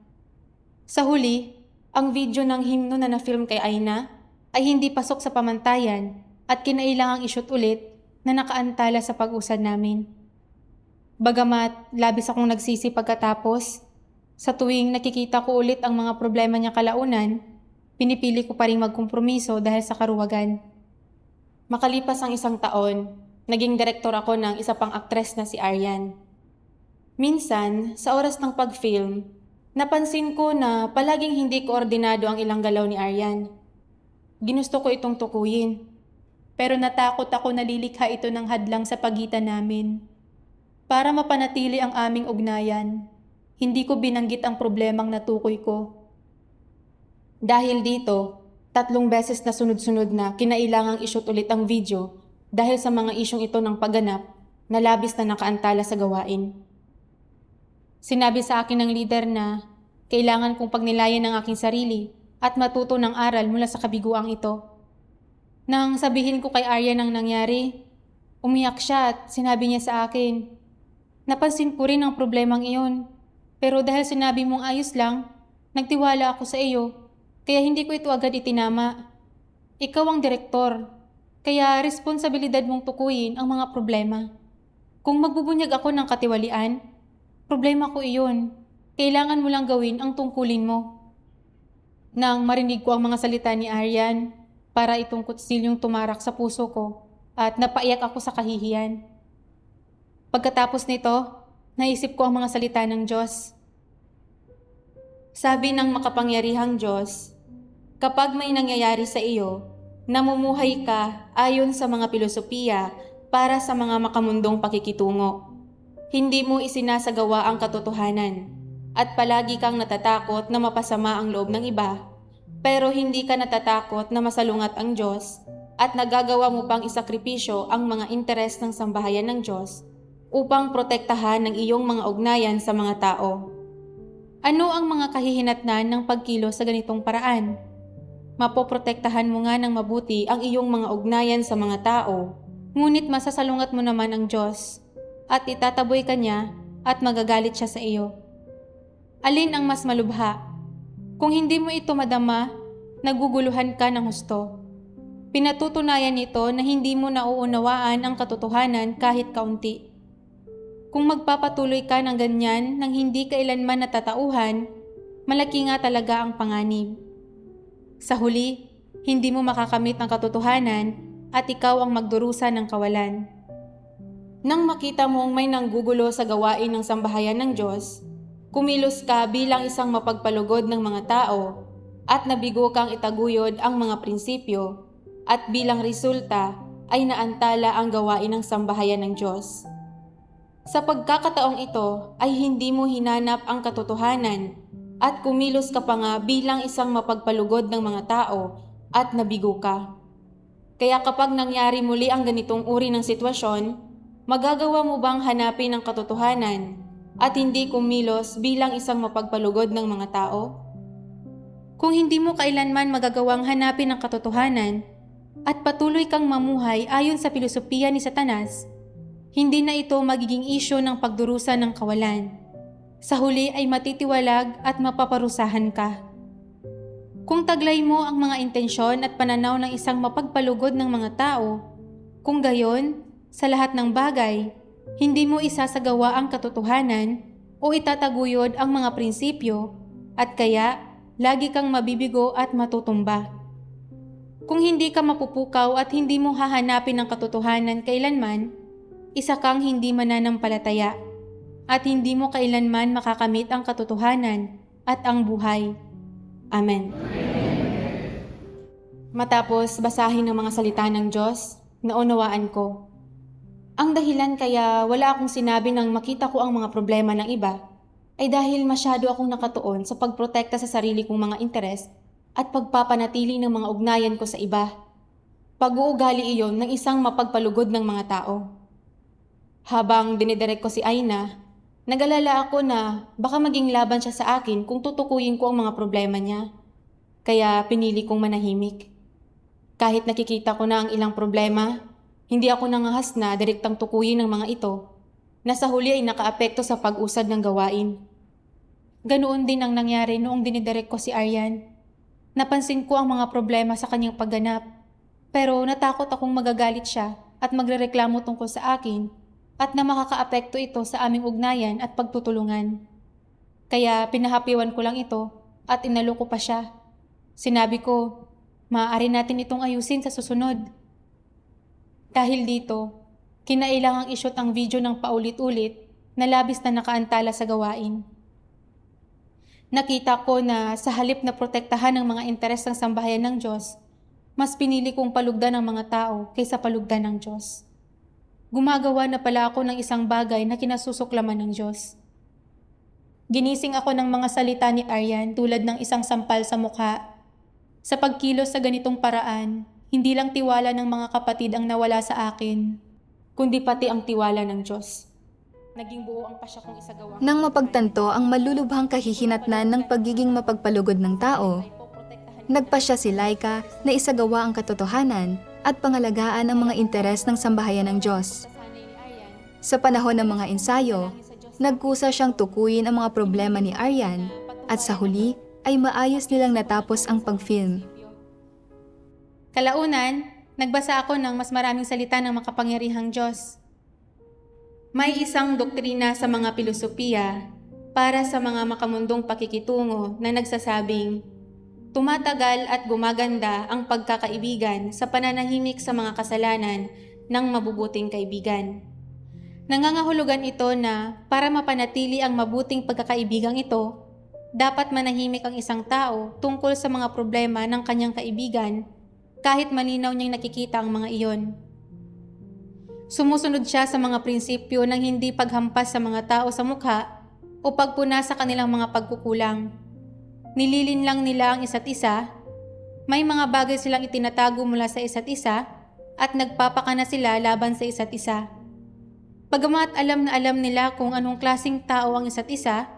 Sa huli, ang video ng himno na na-film kay Aina ay hindi pasok sa pamantayan at kinailangang ishoot ulit na nakaantala sa pag-usad namin. Bagamat labis akong nagsisi pagkatapos, sa tuwing nakikita ko ulit ang mga problema niya kalaunan, pinipili ko pa rin magkompromiso dahil sa karuwagan. Makalipas ang 1 taon, naging direktor ako ng isa pang aktres na si Aryan. Minsan, sa oras ng pag-film, napansin ko na palaging hindi koordinado ang ilang galaw ni Aryan. Ginusto ko itong tukuyin. Pero natakot ako na lilikha ito ng hadlang sa pagitan namin. Para mapanatili ang aming ugnayan, hindi ko binanggit ang problemang natukoy ko. Dahil dito, 3 beses na sunod-sunod na kinailangang ishoot ulit ang video dahil sa mga isyong ito ng pagganap na labis na nakaantala sa gawain. Sinabi sa akin ng leader na kailangan kong pagnilayan ang aking sarili at matuto ng aral mula sa kabiguang ito. Nang sabihin ko kay Aryan ang nangyari, umiyak siya at sinabi niya sa akin, napansin ko rin ang problemang iyon, pero dahil sinabi mong ayos lang, nagtiwala ako sa iyo, kaya hindi ko ito agad itinama. Ikaw ang direktor, kaya responsibilidad mong tukuyin ang mga problema. Kung magbubunyag ako ng katiwalian, problema ko iyon. Kailangan mo lang gawin ang tungkulin mo. Nang marinig ko ang mga salita ni Aryan, para itong kutsilyong tumarak sa puso ko at napaiyak ako sa kahihiyan. Pagkatapos nito, naisip ko ang mga salita ng Diyos. Sabi ng makapangyarihang Diyos, kapag may nangyayari sa iyo, namumuhay ka ayon sa mga filosofiya para sa mga makamundong pakikitungo. Hindi mo isinasagawa ang katotohanan at palagi kang natatakot na mapasama ang loob ng iba, pero hindi ka natatakot na masalungat ang Diyos at nagagawa mo pang isakripisyo ang mga interes ng sambahayan ng Diyos upang protektahan ng iyong mga ugnayan sa mga tao. Ano ang mga kahihinatnan ng pagkilos sa ganitong paraan? Mapoprotektahan mo nga ng mabuti ang iyong mga ugnayan sa mga tao, ngunit masasalungat mo naman ang Diyos at itataboy ka niya at magagalit siya sa iyo. Alin ang mas malubha? Kung hindi mo ito madama, naguguluhan ka ng husto. Pinatutunayan nito na hindi mo nauunawaan ang katotohanan kahit kaunti. Kung magpapatuloy ka ng ganyan nang hindi kailanman natatauhan, malaki nga talaga ang panganib. Sa huli, hindi mo makakamit ang katotohanan at ikaw ang magdurusa ng kawalan. Nang makita mong may nanggugulo sa gawain ng sambahayan ng Diyos, kumilos ka bilang isang mapagpalugod ng mga tao at nabigo kang itaguyod ang mga prinsipyo at bilang resulta ay naantala ang gawain ng sambahayan ng Diyos. Sa pagkakataong ito ay hindi mo hinanap ang katotohanan at kumilos ka pa nga bilang isang mapagpalugod ng mga tao at nabigo ka. Kaya kapag nangyari muli ang ganitong uri ng sitwasyon, magagawa mo bang hanapin ang katotohanan at hindi kumilos bilang isang mapagpalugod ng mga tao? Kung hindi mo kailanman magagawang hanapin ang katotohanan at patuloy kang mamuhay ayon sa filosofiya ni Satanas, hindi na ito magiging isyu ng pagdurusa ng kawalan. Sa huli ay matitiwalag at mapaparusahan ka. Kung taglay mo ang mga intensyon at pananaw ng isang mapagpalugod ng mga tao, kung gayon, sa lahat ng bagay, hindi mo isasagawa ang katotohanan o itataguyod ang mga prinsipyo at kaya lagi kang mabibigo at matutumba. Kung hindi ka mapupukaw at hindi mo hahanapin ang katotohanan kailanman, isa kang hindi mananampalataya at hindi mo kailanman makakamit ang katotohanan at ang buhay. Amen. Matapos basahin ang mga salita ng Diyos, naunawaan ko. Ang dahilan kaya wala akong sinabi nang makita ko ang mga problema ng iba ay dahil masyado akong nakatuon sa pagprotekta sa sarili kong mga interes at pagpapanatili ng mga ugnayan ko sa iba. Pag-uugali iyon ng isang mapagpalugod ng mga tao. Habang dinidirect ko si Aina, nag-alala ako na baka maging laban siya sa akin kung tutukuyin ko ang mga problema niya. Kaya pinili kong manahimik. Kahit nakikita ko na ang ilang problema, hindi ako nangahas na direktang tukuyin ng mga ito na sa huli ay nakaapekto sa pag-usad ng gawain. Ganoon din ang nangyari noong dinidirect ko si Aryan. Napansin ko ang mga problema sa kanyang pagganap, pero natakot akong magagalit siya at magrereklamo tungkol sa akin at na makakaapekto ito sa aming ugnayan at pagtutulungan. Kaya pinahapiwan ko lang ito at inalo ko pa siya. Sinabi ko, maaari natin itong ayusin sa susunod. Dahil dito, kinailangang i-shoot ang video ng paulit-ulit na labis na nakaantala sa gawain. Nakita ko na sa halip na protektahan ng mga interes ng sambahayan ng Diyos, mas pinili kong palugdan ng mga tao kaysa palugdan ng Diyos. Gumagawa na pala ako ng isang bagay na kinasusuklaman ng Diyos. Ginising ako ng mga salita ni Aryan tulad ng isang sampal sa mukha. Sa pagkilos sa ganitong paraan, hindi lang tiwala ng mga kapatid ang nawala sa akin, kundi pati ang tiwala ng Diyos. Naging buo ang pasya kong isagawa. Nang mapagtanto ang malulubhang kahihinatnan ng pagiging mapagpalugod ng tao, nagpasya si Laika na isagawa ang katotohanan at pangalagaan ang mga interes ng sambahayan ng Diyos. Sa panahon ng mga ensayo, nagkusa siyang tukuyin ang mga problema ni Aryan at sa huli ay maayos nilang natapos ang pag-film. Kalaunan, nagbasa ako ng mas maraming salita ng makapangyarihang Diyos. May isang doktrina sa mga pilosopiya para sa mga makamundong pakikitungo na nagsasabing, tumatagal at gumaganda ang pagkakaibigan sa pananahimik sa mga kasalanan ng mabubuting kaibigan. Nangangahulugan ito na para mapanatili ang mabuting pagkakaibigang ito, dapat manahimik ang isang tao tungkol sa mga problema ng kanyang kaibigan kahit malinaw niyang nakikita ang mga iyon. Sumusunod siya sa mga prinsipyo ng hindi paghampas sa mga tao sa mukha o pagpuna sa kanilang mga pagkukulang. Nililinlang nila ang isa't isa, may mga bagay silang itinatago mula sa isa't isa at nagpapakana sila laban sa isa't isa. Bagamat alam na alam nila kung anong klaseng tao ang isa't isa,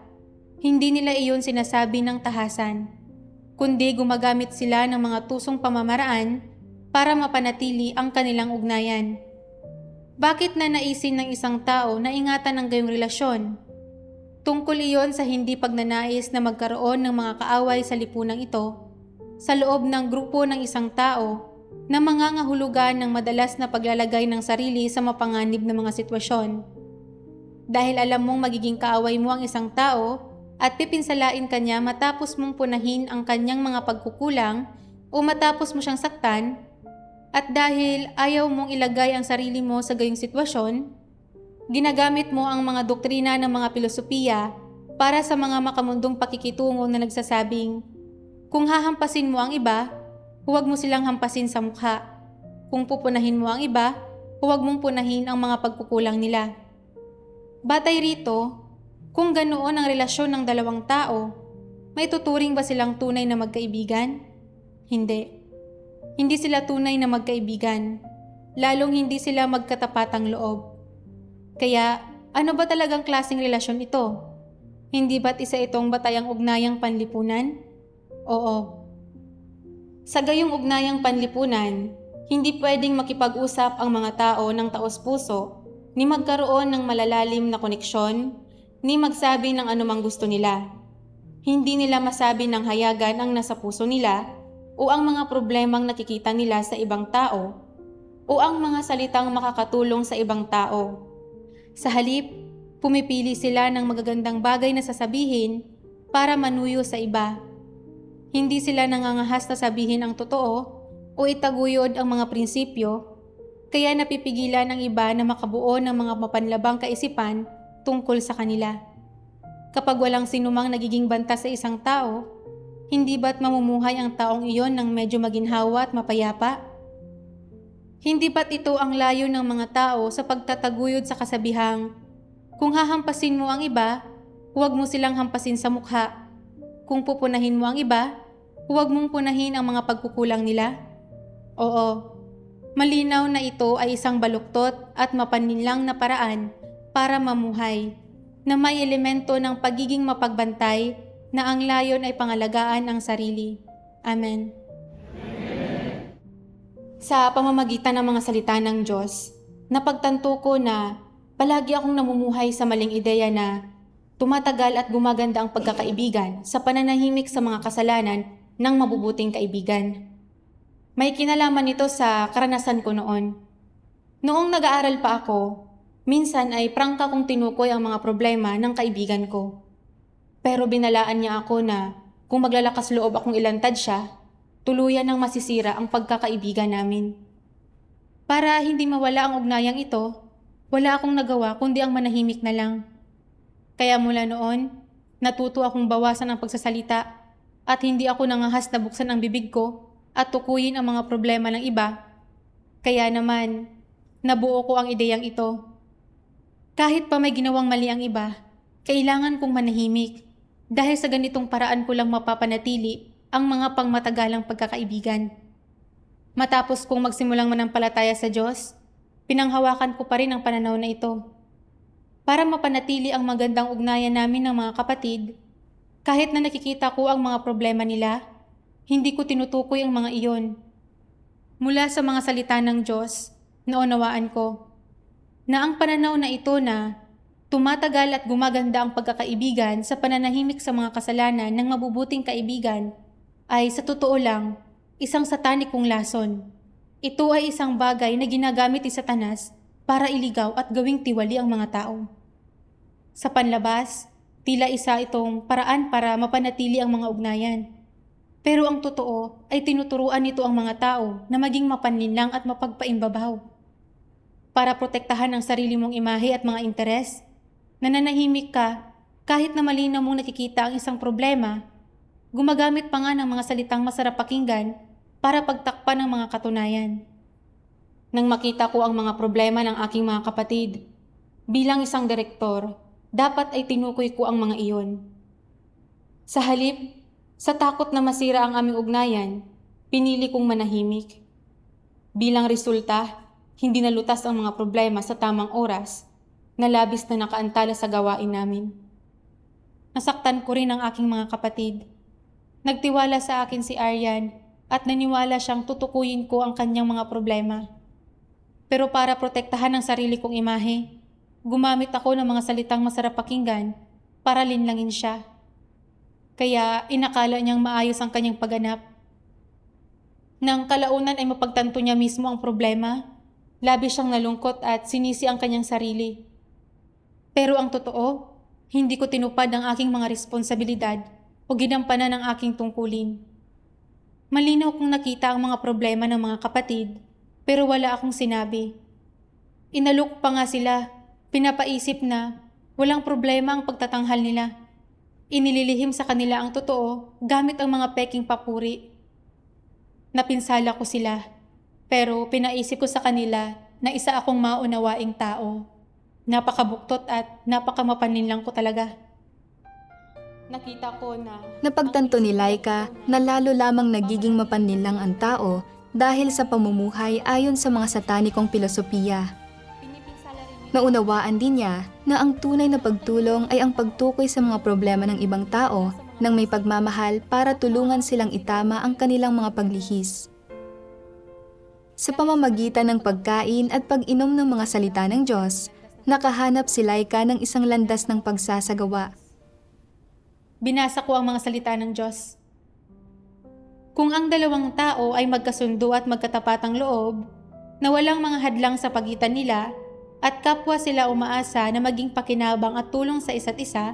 hindi nila iyon sinasabi ng tahasan, kundi gumagamit sila ng mga tusong pamamaraan para mapanatili ang kanilang ugnayan. Bakit na naisin ng isang tao na ingatan ang gayong relasyon? Tungkol iyon sa hindi pagnanais na magkaroon ng mga kaaway sa lipunang ito, sa loob ng grupo ng isang tao na mangangahulugan ng madalas na paglalagay ng sarili sa mapanganib na mga sitwasyon. Dahil alam mong magiging kaaway mo ang isang tao at pipinsalain kanya matapos mong punahin ang kanyang mga pagkukulang o matapos mo siyang saktan, at dahil ayaw mong ilagay ang sarili mo sa gayong sitwasyon, ginagamit mo ang mga doktrina ng mga pilosopiya para sa mga makamundong pakikitungo na nagsasabing, kung hahampasin mo ang iba, huwag mo silang hampasin sa mukha. Kung pupunahin mo ang iba, huwag mong punahin ang mga pagkukulang nila. Batay rito, kung ganoon ang relasyon ng dalawang tao, may tuturing ba silang tunay na magkaibigan? Hindi. Hindi sila tunay na magkaibigan, lalong hindi sila magkatapatang loob. Kaya, ano ba talagang klaseng relasyon ito? Hindi ba't isa itong batayang ugnayang panlipunan? Oo. Sa gayong ugnayang panlipunan, hindi pwedeng makipag-usap ang mga tao ng taos-puso, ni magkaroon ng malalalim na koneksyon, ni magsabi ng anumang gusto nila. Hindi nila masabi ng hayagan ang nasa puso nila, o ang mga problemang nakikita nila sa ibang tao, o ang mga salitang makakatulong sa ibang tao. Sa halip, pumipili sila ng magagandang bagay na sasabihin para manuyo sa iba. Hindi sila nangangahas na sabihin ang totoo, o itaguyod ang mga prinsipyo, kaya napipigilan ng iba na makabuo ng mga mapanlabang kaisipan tungkol sa kanila. Kapag walang sinumang nagiging banta sa isang tao, hindi ba't mamumuhay ang taong iyon ng medyo maginhawa at mapayapa? Hindi ba't ito ang layo ng mga tao sa pagtataguyod sa kasabihang, kung hahampasin mo ang iba, huwag mo silang hampasin sa mukha. Kung pupunahin mo ang iba, huwag mong punahin ang mga pagkukulang nila? Oo, malinaw na ito ay isang baluktot at mapaninlang na paraan para mamuhay, na may elemento ng pagiging mapagbantay na ang layon ay pangalagaan ang sarili. Amen. Sa pamamagitan ng mga salita ng Diyos, napagtanto ko na palagi akong namumuhay sa maling ideya na tumatagal at gumaganda ang pagkakaibigan sa pananahimik sa mga kasalanan ng mabubuting kaibigan. May kinalaman nito sa karanasan ko noon. Noong nag-aaral pa ako, minsan ay prangka kong tinukoy ang mga problema ng kaibigan ko. Pero binalaan niya ako na kung maglalakas loob akong ilantad siya, tuluyan nang masisira ang pagkakaibigan namin. Para hindi mawala ang ugnayang ito, wala akong nagawa kundi ang manahimik na lang. Kaya mula noon, natuto akong bawasan ang pagsasalita at hindi ako nangahas na buksan ang bibig ko at tukuyin ang mga problema ng iba. Kaya naman, nabuo ko ang ideyang ito. Kahit pa may ginawang mali ang iba, kailangan kong manahimik dahil sa ganitong paraan ko lang mapapanatili ang mga pangmatagalang pagkakaibigan. Matapos kong magsimulang manampalataya sa Diyos, pinanghawakan ko pa rin ang pananaw na ito. Para mapanatili ang magandang ugnayan namin ng mga kapatid, kahit na nakikita ko ang mga problema nila, hindi ko tinutukoy ang mga iyon. Mula sa mga salita ng Diyos, naunawaan ko na ang pananaw na ito na tumatagal at gumaganda ang pagkakaibigan sa pananahimik sa mga kasalanan ng mabubuting kaibigan ay sa totoo lang isang satanikong lason. Ito ay isang bagay na ginagamit ni Satanas para iligaw at gawing tiwali ang mga tao. Sa panlabas, tila isa itong paraan para mapanatili ang mga ugnayan. Pero ang totoo ay tinuturuan nito ang mga tao na maging mapanlinlang at mapagpaimbabaw. Para protektahan ang sarili mong imahe at mga interes, nananahimik ka kahit na malinaw mong nakikita ang isang problema, gumagamit pa nga ng mga salitang masarap pakinggan para pagtakpan ng mga katunayan. Nang makita ko ang mga problema ng aking mga kapatid, bilang isang direktor, dapat ay tinukoy ko ang mga iyon. Sa halip, sa takot na masira ang aming ugnayan, pinili kong manahimik. Bilang resulta, hindi nalutas ang mga problema sa tamang oras na labis na nakaantala sa gawain namin. Nasaktan ko rin ang aking mga kapatid. Nagtiwala sa akin si Aryan at naniwala siyang tutukuyin ko ang kanyang mga problema. Pero para protektahan ang sarili kong imahe, gumamit ako ng mga salitang masarap pakinggan para linlangin siya. Kaya inakala niyang maayos ang kanyang pagganap. Nang kalaunan ay mapagtanto niya mismo ang problema, labis siyang nalungkot at sinisi ang kanyang sarili. Pero ang totoo, hindi ko tinupad ang aking mga responsibilidad o ginampanan ang aking tungkulin. Malinaw kong nakita ang mga problema ng mga kapatid, pero wala akong sinabi. Inalok pa nga sila, pinapaisip na walang problema ang pagtatanghal nila. Inililihim sa kanila ang totoo gamit ang mga peking papuri. Napinsala ko sila, pero pinaisip ko sa kanila na isa akong maunawaing tao. Napakabuktot at napakamapaninlang ko talaga. Nakita ko na Napagtanto ni Laika na lalo lamang nagiging mapanlinlang ang tao dahil sa pamumuhay ayon sa mga satanikong filosofiya. Naunawaan din niya na ang tunay na pagtulong ay ang pagtukoy sa mga problema ng ibang tao nang may pagmamahal para tulungan silang itama ang kanilang mga paglihis. Sa pamamagitan ng pagkain at pag-inom ng mga salita ng Diyos, nakahanap si Laika ng isang landas ng pagsasagawa. binasa ko ang mga salita ng Diyos. Kung ang dalawang tao ay magkasundo at magkatapatang loob, na walang mga hadlang sa pagitan nila, at kapwa sila umaasa na maging pakinabang at tulong sa isa't isa,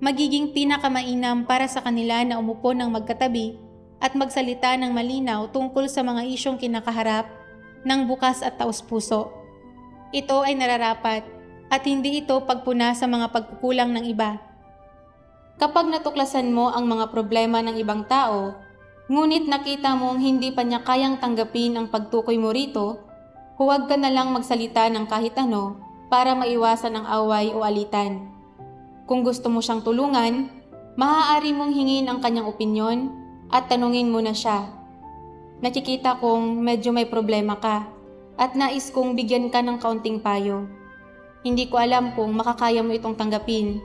magiging pinakamainam para sa kanila na umupo ng magkatabi at magsalita ng malinaw tungkol sa mga isyong kinakaharap ng bukas at taos-puso. Ito ay nararapat at hindi ito pagpuna sa mga pagkukulang ng iba. Kapag natuklasan mo ang mga problema ng ibang tao, ngunit nakita mong hindi pa niya kayang tanggapin ang pagtukoy mo rito, huwag ka na lang magsalita ng kahit ano para maiwasan ang away o alitan. Kung gusto mo siyang tulungan, maaari mong hingin ang kanyang opinyon at tanungin mo na siya. Nakikita kong medyo may problema ka at nais kong bigyan ka ng kaunting payo. Hindi ko alam kung makakaya mo itong tanggapin.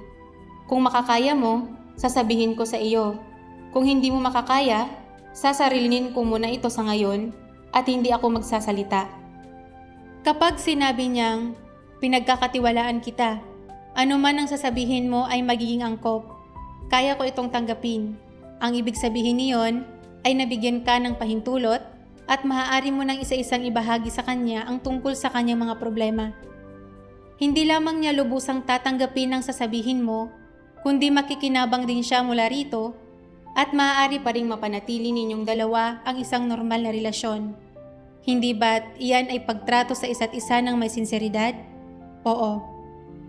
Kung makakaya mo, sasabihin ko sa iyo. Kung hindi mo makakaya, sasarilinin ko muna ito sa ngayon at hindi ako magsasalita. Kapag sinabi niyang, pinagkakatiwalaan kita, ano man ang sasabihin mo ay magiging angkop. Kaya ko itong tanggapin. Ang ibig sabihin niyon ay nabigyan ka ng pahintulot at maaari mo nang isa-isang ibahagi sa kanya ang tungkol sa kanyang mga problema. Hindi lamang niya lubusang tatanggapin ang sasabihin mo, kundi makikinabang din siya mula rito at maaari pa ring mapanatili ninyong dalawa ang isang normal na relasyon. Hindi ba't iyan ay pagtrato sa isa't isa ng may sinseridad? Oo.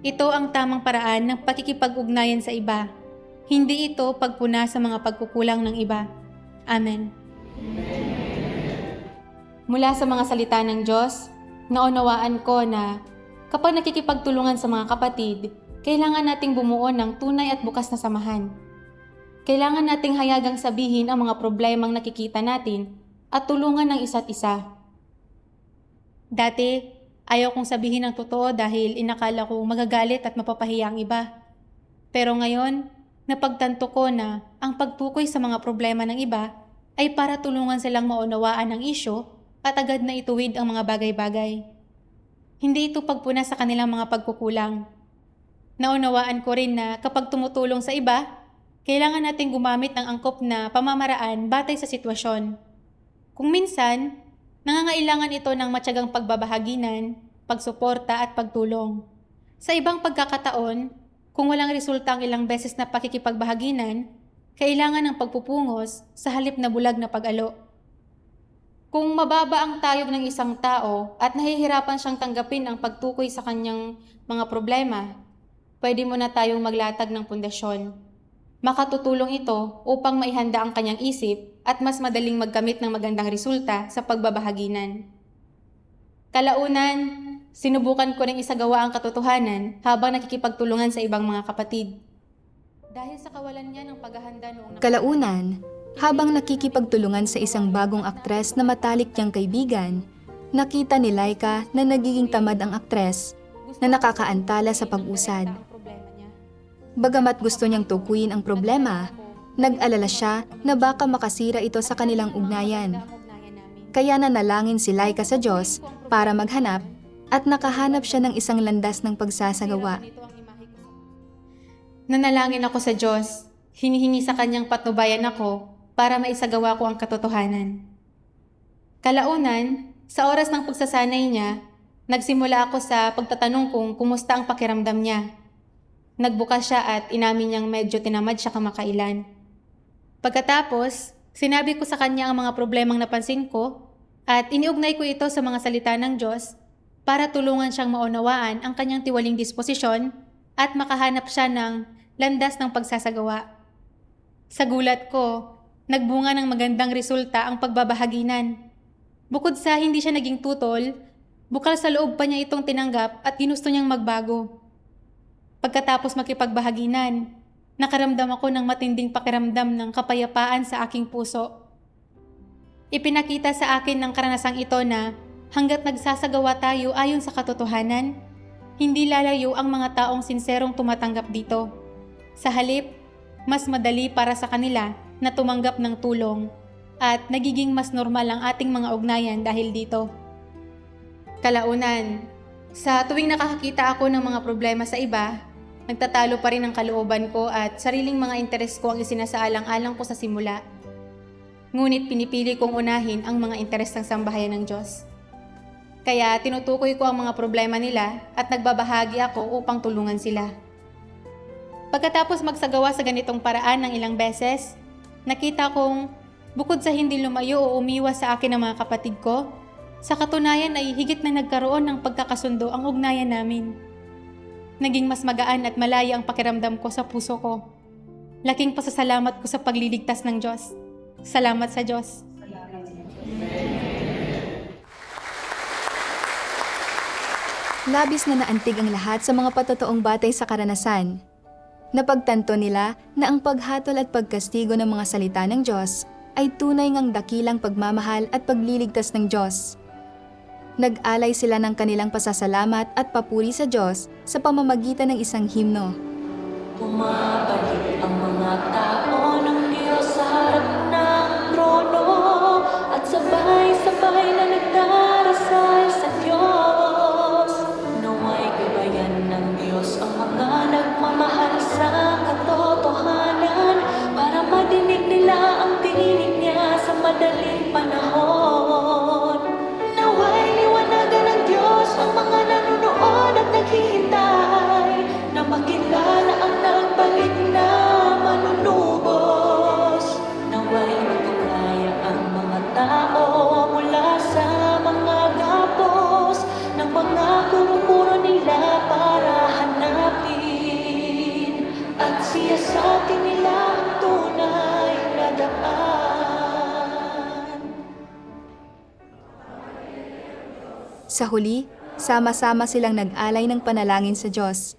Ito ang tamang paraan ng pakikipag-ugnayan sa iba. Hindi ito pagpuna sa mga pagkukulang ng iba. Amen. Mula sa mga salita ng Diyos, naunawaan ko na kapag nakikipagtulungan sa mga kapatid, kailangan nating bumuo ng tunay at bukas na samahan. Kailangan nating hayagang sabihin ang mga problemang nakikita natin at tulungan ng isa't isa. Dati, ayaw kong sabihin ang totoo dahil inakala kong magagalit at mapapahiya ang iba. Pero ngayon, napagtanto ko na ang pagtukoy sa mga problema ng iba ay para tulungan silang maunawaan ang isyu at agad na ituwid ang mga bagay-bagay. Hindi ito pagpuna sa kanilang mga pagkukulang. Naunawaan ko rin na kapag tumutulong sa iba, kailangan nating gumamit ng angkop na pamamaraan batay sa sitwasyon. Kung minsan, nangangailangan ito ng matyagang pagbabahaginan, pagsuporta at pagtulong. Sa ibang pagkakataon, kung walang resulta ang ilang beses na pakikipagbahaginan, kailangan ng pagpupungos sa halip na bulag na pag-alo. Kung mababa ang tayog ng isang tao at nahihirapan siyang tanggapin ang pagtukoy sa kanyang mga problema, pwede mo na tayong maglatag ng pundasyon. Makatutulong ito upang maihanda ang kanyang isip at mas madaling magkamit ng magandang resulta sa pagbabahaginan. Kalaunan, sinubukan ko ring isagawa ang katotohanan habang nakikipagtulungan sa ibang mga kapatid. Dahil sa kawalan niya ng paghahanda noong Kalaunan, habang nakikipagtulungan sa isang bagong aktres na matalik niyang kaibigan, nakita ni Laika na nagiging tamad ang aktres na nakakaantala sa pag-usad. Bagamat gusto niyang tukuyin ang problema, nag-alala siya na baka makasira ito sa kanilang ugnayan. Kaya nanalangin si Laika sa Diyos para maghanap at nakahanap siya ng isang landas ng pagsasagawa. Nanalangin ako sa Diyos, hinihingi sa kanyang patnubayan ako para maisagawa ko ang katotohanan. Kalaunan, sa oras ng pagsasanay niya, nagsimula ako sa pagtatanong kung kumusta ang pakiramdam niya. Nagbukas siya at inamin niyang medyo tinamad siya kamakailan. Pagkatapos, sinabi ko sa kanya ang mga problemang napansin ko at iniugnay ko ito sa mga salita ng Diyos para tulungan siyang maunawaan ang kanyang tiwaling disposisyon at makahanap siya ng landas ng pagsasagawa. Sa gulat ko, nagbunga ng magandang resulta ang pagbabahaginan. Bukod sa hindi siya naging tutol, bukal sa loob pa niya itong tinanggap at ginusto niyang magbago. Pagkatapos makipagbahaginan, nakaramdam ako ng matinding pakiramdam ng kapayapaan sa aking puso. Ipinakita sa akin ng karanasang ito na hanggat nagsasagawa tayo ayon sa katotohanan, hindi lalayo ang mga taong sinserong tumatanggap dito. Sa halip, mas madali para sa kanila na tumanggap ng tulong at nagiging mas normal ang ating mga ugnayan dahil dito. Kalaunan, sa tuwing nakakakita ako ng mga problema sa iba, nagtatalo pa rin ang kalooban ko at sariling mga interes ko ang isinasaalang-alang ko sa simula. Ngunit pinipili kong unahin ang mga interes ng sambahayan ng Diyos. Kaya tinutukoy ko ang mga problema nila at nagbabahagi ako upang tulungan sila. Pagkatapos magsagawa sa ganitong paraan ng ilang beses, nakita kong Bukod sa hindi lumayo o umiwas sa akin ng mga kapatid ko, sa katunayan ay higit na nagkaroon ng pagkakasundo ang ugnayan namin. Naging mas magaan at malaya ang pakiramdam ko sa puso ko. Laking pasasalamat ko sa pagliligtas ng Diyos. Salamat sa Diyos. Labis na naantig ang lahat sa mga patotoong batay sa karanasan. Napagtanto nila na ang paghatol at pagkastigo ng mga salita ng Diyos ay tunay ngang dakilang pagmamahal at pagliligtas ng Diyos. Nag-alay sila ng kanilang pasasalamat at papuri sa Diyos sa pamamagitan ng isang himno. Bumabalik ang mga tao ng Diyos sa harap ng trono at sabay-sabay na nagdarasal sa Diyos. Nawa'y gabayan ng Diyos ang mga nagmamahal sa katotohanan para madinig nila ang tinig niya sa madaling panahon. Nawa'y liwanagan ng Diyos ang mga nanonood at naghihintay na makilala ang nagbalik na manunubos. Nawa'y magkaya ang mga tao mula sa mga gapos ng mga kuro-kuro nila para hanapin at siyasatin nila ang tunay na daan. Sa huli, sama-sama silang nag-alay ng panalangin sa Diyos.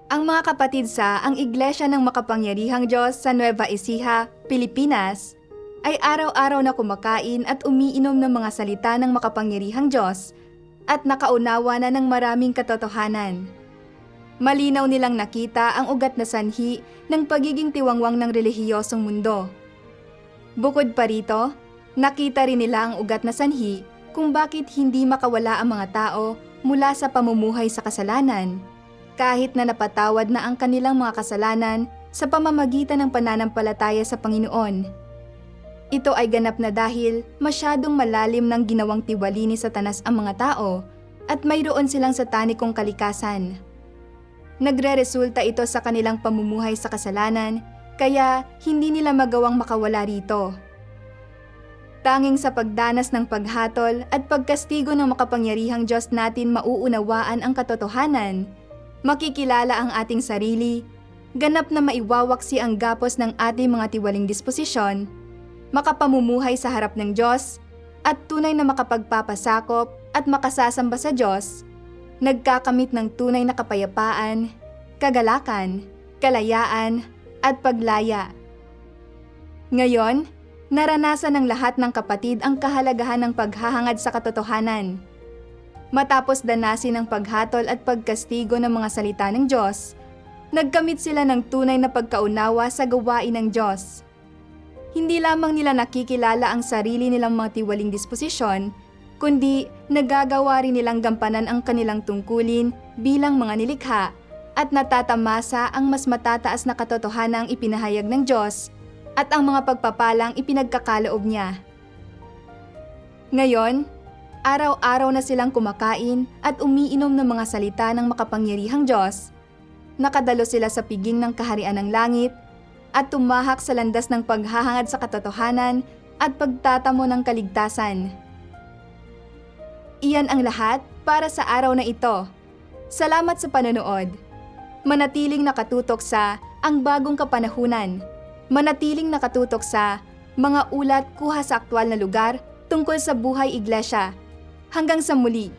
Ang mga kapatid sa ang Iglesia ng Makapangyarihang Diyos sa Nueva Ecija, Pilipinas, ay araw-araw na kumakain at umiinom ng mga salita ng makapangyarihang Diyos at nakaunawa na ng maraming katotohanan. Malinaw nilang nakita ang ugat na sanhi ng pagiging tiwangwang ng relihiyosong mundo. Bukod pa rito, nakita rin nila ang ugat na sanhi kung bakit hindi makawala ang mga tao mula sa pamumuhay sa kasalanan, kahit na napatawad na ang kanilang mga kasalanan sa pamamagitan ng pananampalataya sa Panginoon. Ito ay ganap na dahil masyadong malalim ng ginawang tiwali ni Satanas ang mga tao at mayroon silang satanikong kalikasan. Nagre-resulta ito sa kanilang pamumuhay sa kasalanan, kaya hindi nila magawang makawala rito. Tanging sa pagdanas ng paghatol at pagkastigo ng makapangyarihang Diyos natin mauunawaan ang katotohanan, makikilala ang ating sarili, ganap na maiwawaksi ang gapos ng ating mga tiwaling disposisyon, makapamumuhay sa harap ng Diyos, at tunay na makapagpapasakop at makasasamba sa Diyos, nagkakamit ng tunay na kapayapaan, kagalakan, kalayaan, at paglaya. Ngayon, naranasan ng lahat ng kapatid ang kahalagahan ng paghahangad sa katotohanan. Matapos danasin ang paghatol at pagkastigo ng mga salita ng Diyos, nagkamit sila ng tunay na pagkaunawa sa gawain ng Diyos. Hindi lamang nila nakikilala ang sarili nilang mga tiwaling disposisyon, kundi nagagawa rin nilang gampanan ang kanilang tungkulin bilang mga nilikha at natatamasa ang mas matataas na katotohanang ipinahayag ng Diyos at ang mga pagpapalang ipinagkakaloob niya. Ngayon, araw-araw na silang kumakain at umiinom ng mga salita ng makapangyarihang Diyos. Nakadalo sila sa piging ng kaharian ng langit at tumahak sa landas ng paghahangad sa katotohanan at pagtatamo ng kaligtasan. Iyan ang lahat para sa araw na ito. Salamat sa panonood. Manatiling nakatutok sa Ang Bagong Kapanahunan. Manatiling nakatutok sa mga ulat kuha sa aktwal na lugar tungkol sa buhay iglesia. Hanggang sa muli.